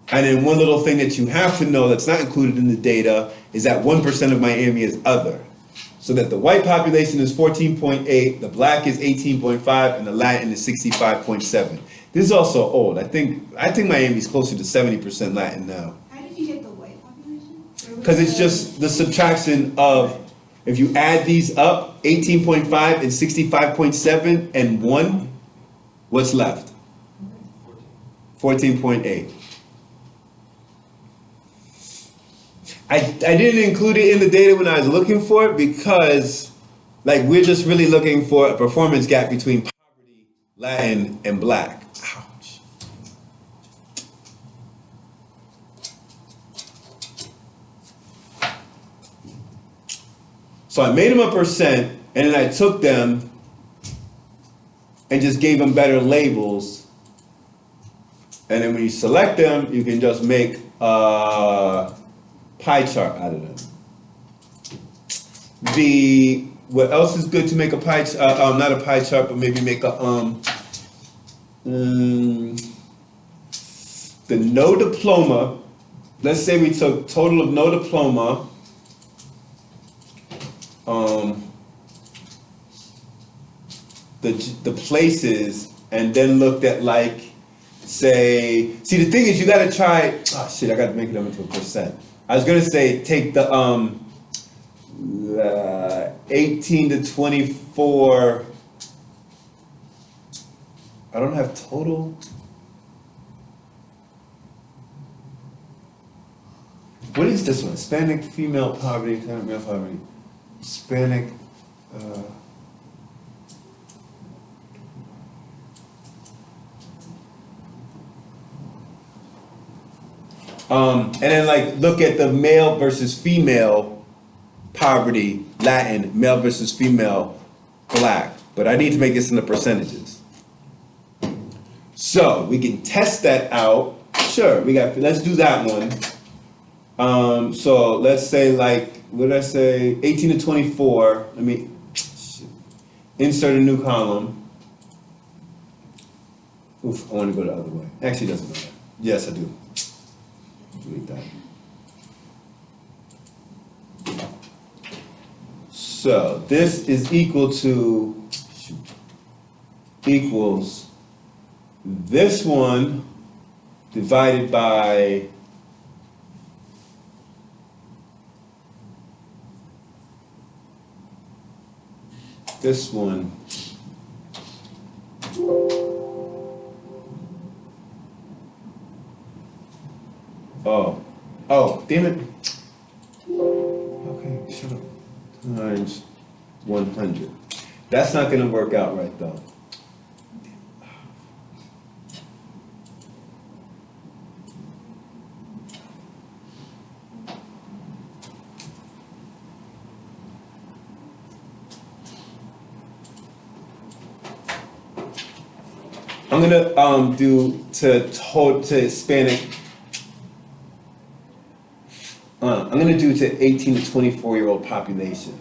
And then one little thing that you have to know that's not included in the data is that 1% of Miami is other. So that the white population is 14.8, the black is 18.5, and the Latin is 65.7. This is also old. I think Miami is closer to 70% Latin now. How did you get the white population? Because it's just the subtraction of, if you add these up, 18.5 and 65.7 and 1, what's left? 14.8. I didn't include it in the data when I was looking for it because, like, we're just really looking for a performance gap between poverty, Latin, and black. Ouch. So I made them a percent, and then I took them and just gave them better labels. And then when you select them, you can just make pie chart out of them. What else is good to make a pie chart? Not a pie chart, but maybe make a the no diploma. Let's say we took total of no diploma. The places, and then looked at like, say, see the thing is you gotta try. Oh shit! I gotta make it up into a percent. I was gonna say take the 18 to 24. I don't have total. What is this one? Hispanic female poverty, Hispanic male poverty, Hispanic. And then like look at the male versus female poverty, Latin, male versus female, black. But I need to make this in the percentages. So we can test that out. Sure, let's do that one. So let's say like, what did I say? 18 to 24. Let me insert a new column. Oof, I want to go the other way. Actually, it doesn't matter. Yes, I do. Delete that. So this is equal to, equals this one divided by this one. Oh, damn it. Okay, shut up. Times 100. That's not gonna work out right though. I'm gonna do to Hispanic. I'm gonna do to 18 to 24-year-old population.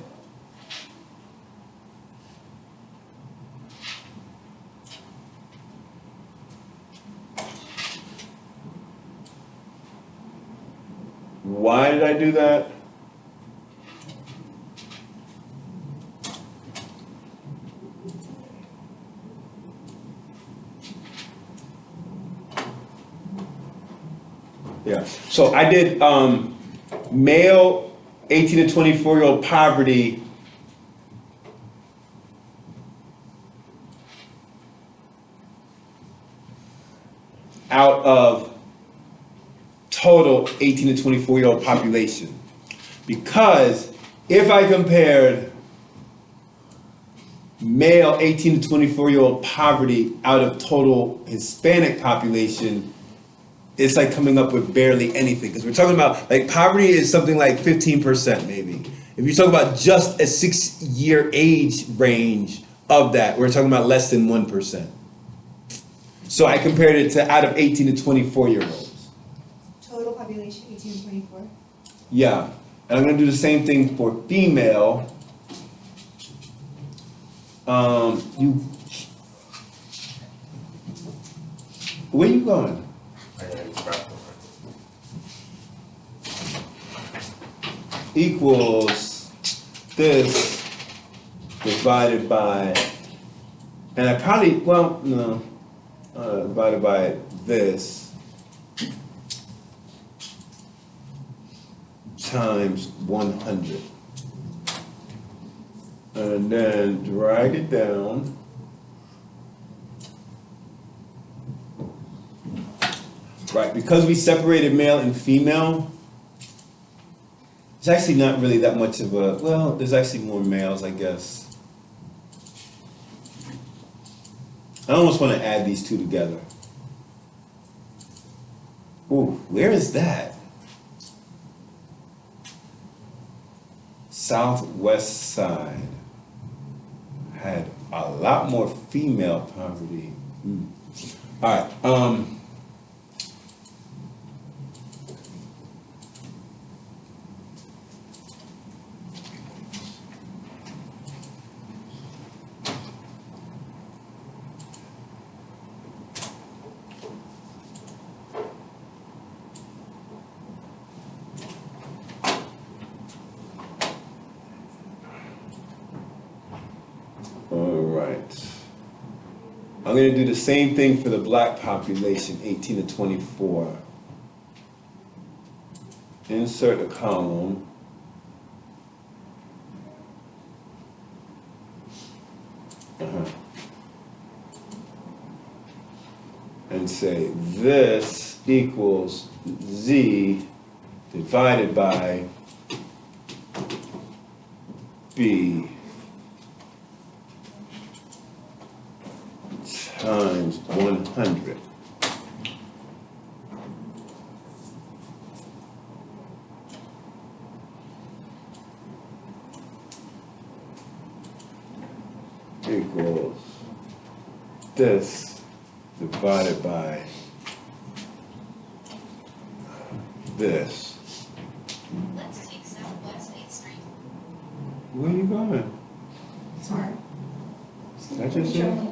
Why did I do that? Yeah, so I did, male 18 to 24-year-old poverty. Out of total 18 to 24-year-old population. Because if I compared male 18 to 24-year-old poverty out of total Hispanic population, it's like coming up with barely anything. Because we're talking about, like, poverty is something like 15% maybe. If you talk about just a 6-year age range of that, we're talking about less than 1%. So I compared it to out of 18 to 24-year-olds. Total population, 18 to 24. Yeah, and I'm gonna do the same thing for female. Where you going? Equals this divided by, and I probably, well, no, divided by this times 100. And then drag it down. Right, because we separated male and female, it's actually not really that much of a, well, there's actually more males, I guess. I almost want to add these two together. Ooh, where is that? Southwest side had a lot more female poverty. All right, I'm going to do the same thing for the black population, 18 to 24. Insert a column. And say this equals Z divided by B times 100. Equals this divided by this. Let's take Southwest 8th Street. Where are you going? Sorry. I just said.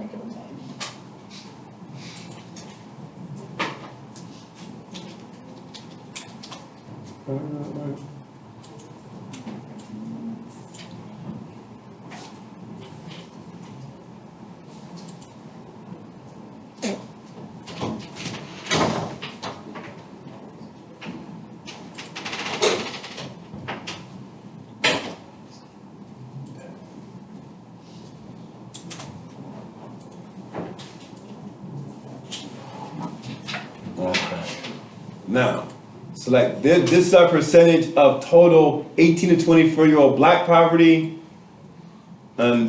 Okay. Now, select this is our percentage of total 18 to 24-year-old black poverty. And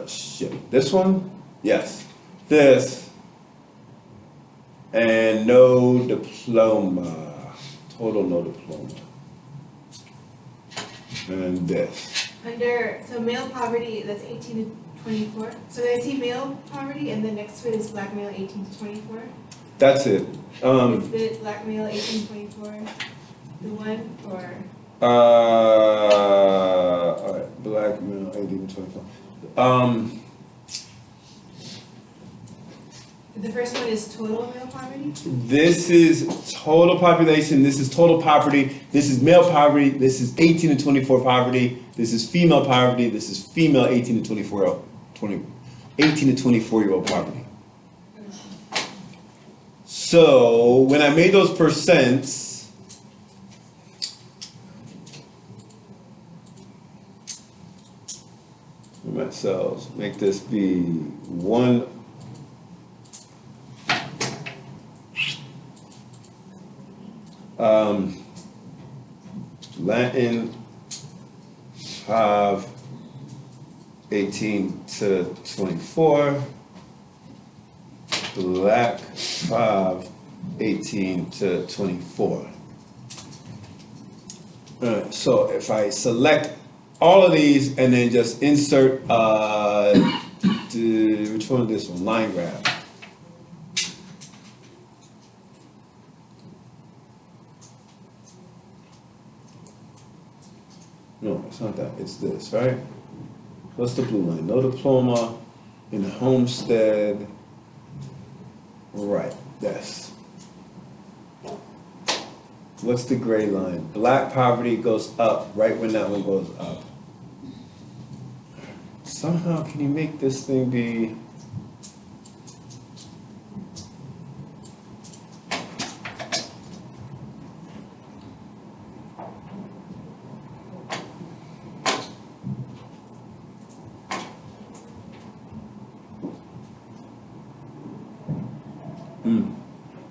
shit. This one? Yes. This. And no diploma. Total no diploma. And this. So male poverty, that's 18 to 24. So I see male poverty and then next to it is black male 18 to 24. That's it. Is it black male 18 to 24 the one or? All right, black male 18 to 24. The first one is total male poverty? This is total population, this is total poverty, this is male poverty, this is 18 to 24 poverty, this is female poverty, this is female 18 to 18 to 24-year-old poverty. So when I made those percents, cells, make this be 1. Latin have 18 to 24. Black have 18 to 24. Alright, so if I select all of these and then just insert, which one is this one? Line graph. No, it's not that, it's this, right? What's the blue line? No diploma in homestead. Right, this. What's the gray line? Black poverty goes up right when that one goes up. Somehow, can you make this thing be?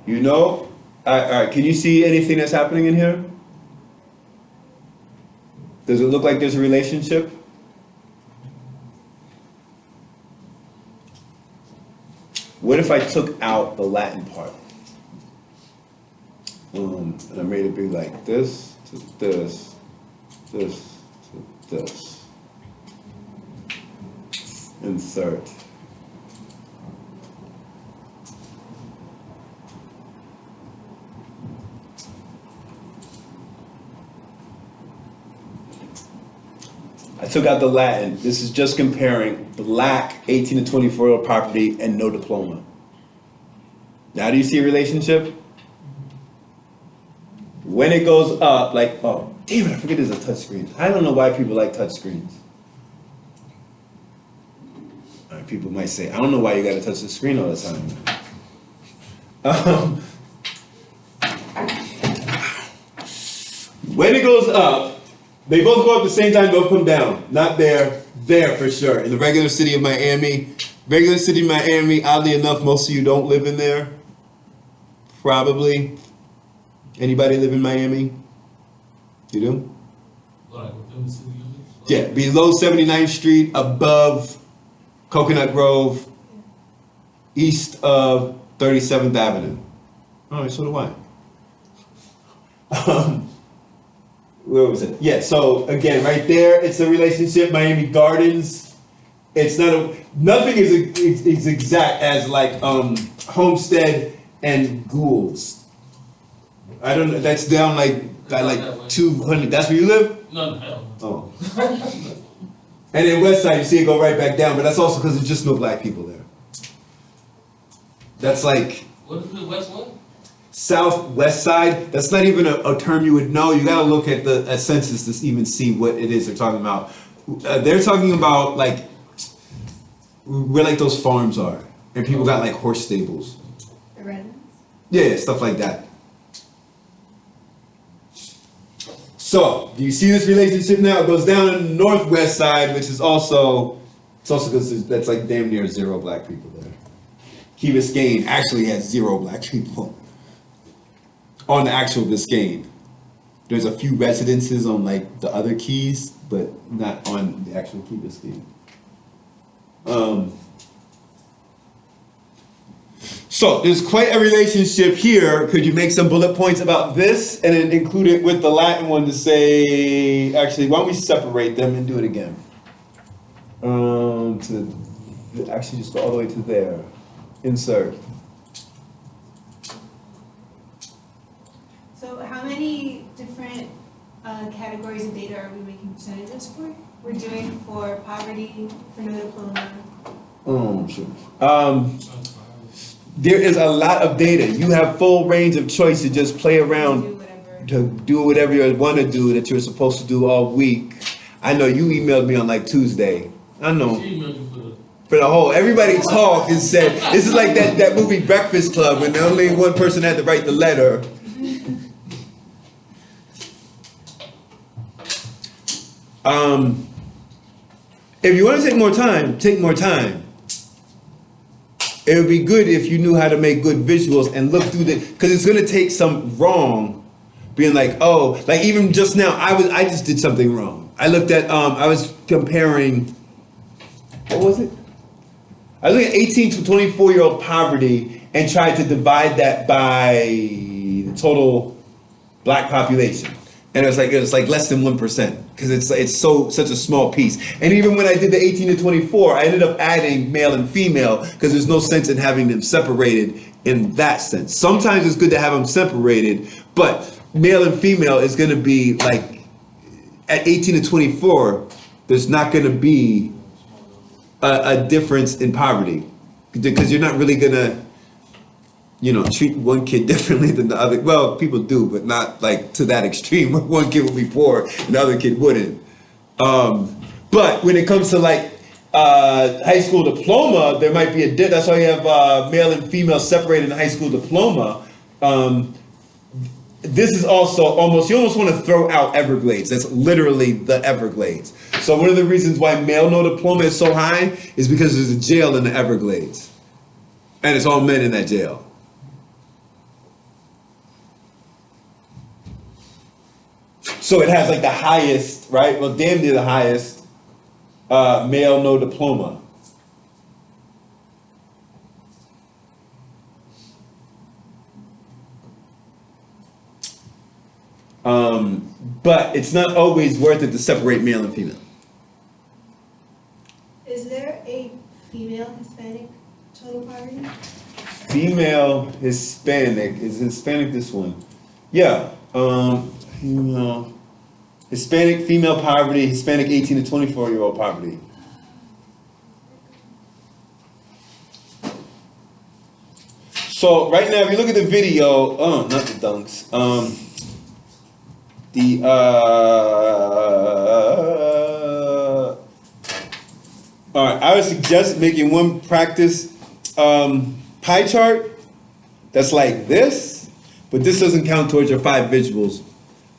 You know, all right, can you see anything that's happening in here? Does it look like there's a relationship? What if I took out the Latin part? And I made it be like this to this, this to this. Insert. I took out the Latin. This is just comparing black 18 to 24-year-old property and no diploma. Now do you see a relationship? When it goes up, like, oh, damn it, I forget there's a touch screen. I don't know why people like touch screens. All right, people might say, I don't know why you gotta touch the screen all the time. When it goes up, they both go up at the same time, both come down. Not there, there for sure. In the regular city of Miami. Regular city of Miami, oddly enough, most of you don't live in there. Probably. Anybody live in Miami? You do? Like within the city? Yeah, below 79th Street, above Coconut Grove, east of 37th Avenue. All right, so do I. Where was it? Yeah, so again, right there, it's a relationship. Miami Gardens. It's not nothing is exact as like Homestead and Goulds. I don't know. That's down like by like 200. That's where you live? No, hell no. Oh. And then West Side, you see it go right back down, but that's also because there's just no black people there. That's like. What is the West one? Southwest Side, that's not even a term you would know. You gotta look at the census to even see what it is they're talking about. They're talking about like where like those farms are, and people got like horse stables. The residents? Yeah, stuff like that. So, do you see this relationship now? It goes down in the Northwest Side, which is also, it's also because that's like damn near 0 black people there. Key Biscayne actually has 0 black people. On the actual Biscayne. There's a few residences on like the other keys, but not on the actual Key Biscayne. So there's quite a relationship here. Could you make some bullet points about this and then include it with the Latin one to say, actually, why don't we separate them and do it again? Actually just go all the way to there. Insert. So how many different categories of data are we making percentages for? We're doing for poverty, for no diploma. Sure. There is a lot of data. You have full range of choice to just play around, to do whatever you want to do that you're supposed to do all week. I know you emailed me on like Tuesday. I know. She emailed you For for the whole. Everybody talked and said, this is like that movie Breakfast Club when only one person had to write the letter. If you want to take more time, take more time. It would be good if you knew how to make good visuals and look through because it's going to take some wrong. Being like, oh, like even just now, I just did something wrong. I looked at, I was comparing, what was it? I was looking at 18 to 24-year-old poverty and tried to divide that by the total black population. And it was like less than 1% because it's such a small piece. And even when I did the 18 to 24, I ended up adding male and female because there's no sense in having them separated in that sense. Sometimes it's good to have them separated, but male and female is going to be like at 18 to 24, there's not going to be a difference in poverty because you're not really going to, treat one kid differently than the other. Well, people do, but not like to that extreme where one kid will be poor and the other kid wouldn't. But when it comes to like high school diploma, there might be that's why you have male and female separated in high school diploma. This is also you almost want to throw out Everglades. That's literally the Everglades. So one of the reasons why male no diploma is so high is because there's a jail in the Everglades. And it's all men in that jail. So it has like the highest, right? Well, damn near the highest male no diploma. But it's not always worth it to separate male and female. Is there a female Hispanic total poverty? Female Hispanic. Is Hispanic this one? Yeah. Female. Hispanic female poverty, Hispanic 18 to 24-year-old poverty. So right now, if you look at the video, not the dunks. All right, I would suggest making one practice pie chart that's like this, but this doesn't count towards your 5 visuals.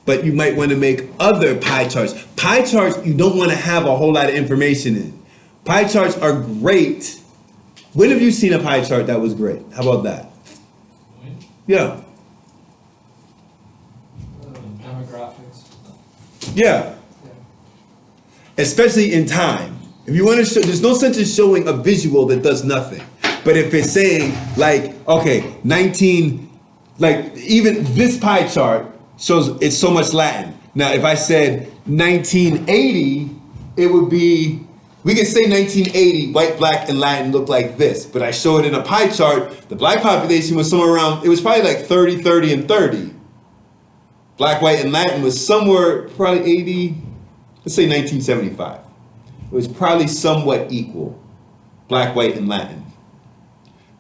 But you might want to make other pie charts. Pie charts, you don't want to have a whole lot of information in. Pie charts are great. When have you seen a pie chart that was great? How about that? Yeah. Demographics. Yeah. Especially in time. If you want to show, there's no sense in showing a visual that does nothing. But if it's saying like, okay, 19, like even this pie chart shows it's so much Latin. Now, if I said 1980, it would be, we could say 1980, white, black, and Latin look like this. But I show it in a pie chart, the black population was somewhere around, it was probably like 30, 30, and 30. Black, white, and Latin was somewhere probably 80, let's say 1975. It was probably somewhat equal, black, white, and Latin.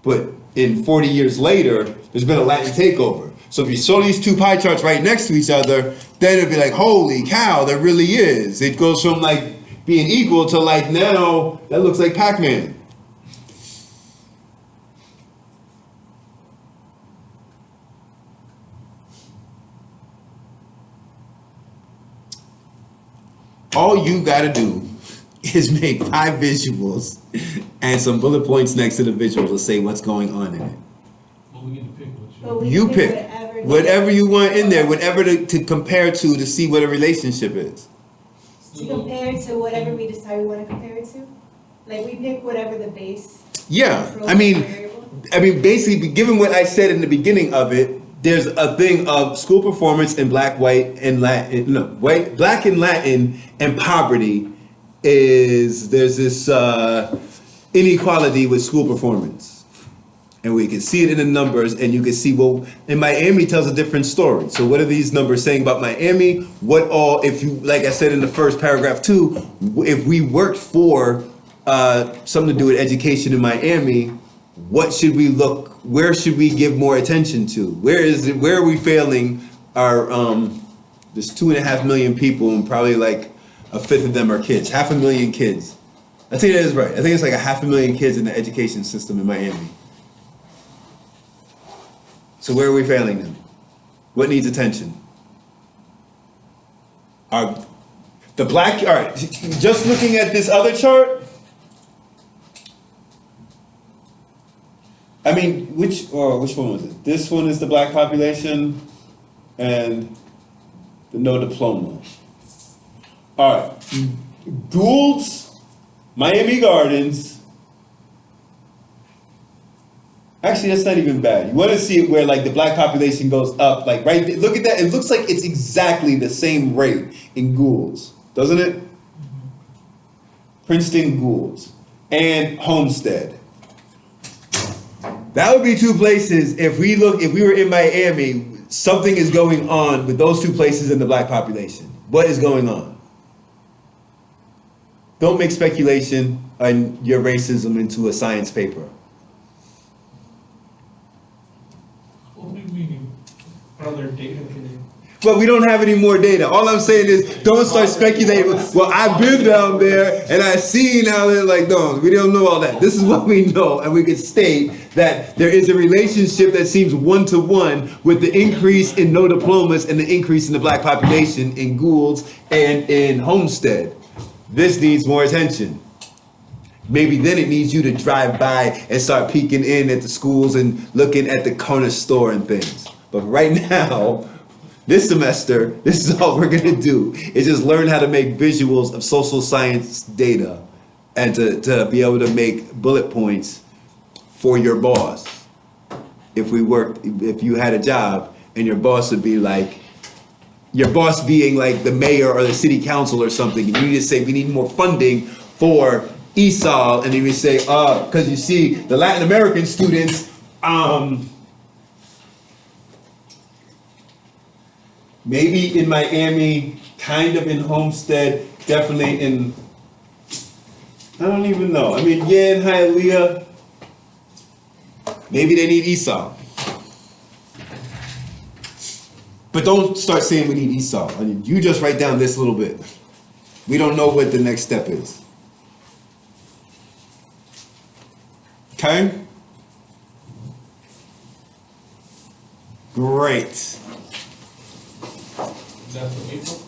But in 40 years later, there's been a Latin takeover. So if you show these two pie charts right next to each other, then it'd be like, holy cow, there really is. It goes from like being equal to like now, that looks like Pac-Man. All you gotta do is make 5 visuals and some bullet points next to the visuals to say what's going on in it. Well, we get to pick what But we You can pick whatever you want in there, whatever to compare to see what a relationship is. To compare to whatever we decide we want to compare it to? Like we pick whatever the base. Yeah, control I mean, variable? basically, given what I said in the beginning of it, there's a thing of school performance in black, white, and Latin. No, white, black, and Latin, and poverty there's this inequality with school performance, and we can see it in the numbers, and you can see, well, in Miami tells a different story. So what are these numbers saying about Miami? What all, if you, like I said in the first paragraph too, if we worked for something to do with education in Miami, what should we look, where should we give more attention to? Where are we failing our, there's 2.5 million people and probably like 1/5 of them are kids, 500,000 kids. I think that is right. I think it's like 500,000 kids in the education system in Miami. So where are we failing them? What needs attention? All right, just looking at this other chart, I mean, which one was it? This one is the black population and the no diploma. All right, Gould's, Miami Gardens. Actually, that's not even bad. You want to see it where like the black population goes up, like right. Look at that. It looks like it's exactly the same rate in Gould's, doesn't it? Princeton, Gould's, and Homestead. That would be two places. If we were in Miami, something is going on with those two places in the black population. What is going on? Don't make speculation on your racism into a science paper. What do you mean? What other data can you? But we don't have any more data. All I'm saying is don't start speculating. Well, I've been down there and I've seen how they're like, no, we don't know all that. This is what we know, and we can state that there is a relationship that seems one-to-one with the increase in no diplomas and the increase in the black population in Gould's and in Homestead. This needs more attention. Maybe then it needs you to drive by and start peeking in at the schools and looking at the corner store and things. But right now, this semester, this is all we're gonna do is just learn how to make visuals of social science data and to be able to make bullet points for your boss. If you had a job and your boss would be like, your boss being like the mayor or the city council or something, and you need to say, we need more funding for ESOL, and you would say, because you see the Latin American students, maybe in Miami, kind of in Homestead, definitely in, I don't even know. I mean, yeah, in Hialeah, maybe they need ESOL. But don't start saying we need ESOL. I mean, you just write down this little bit. We don't know what the next step is. Okay? Great. Is that for April?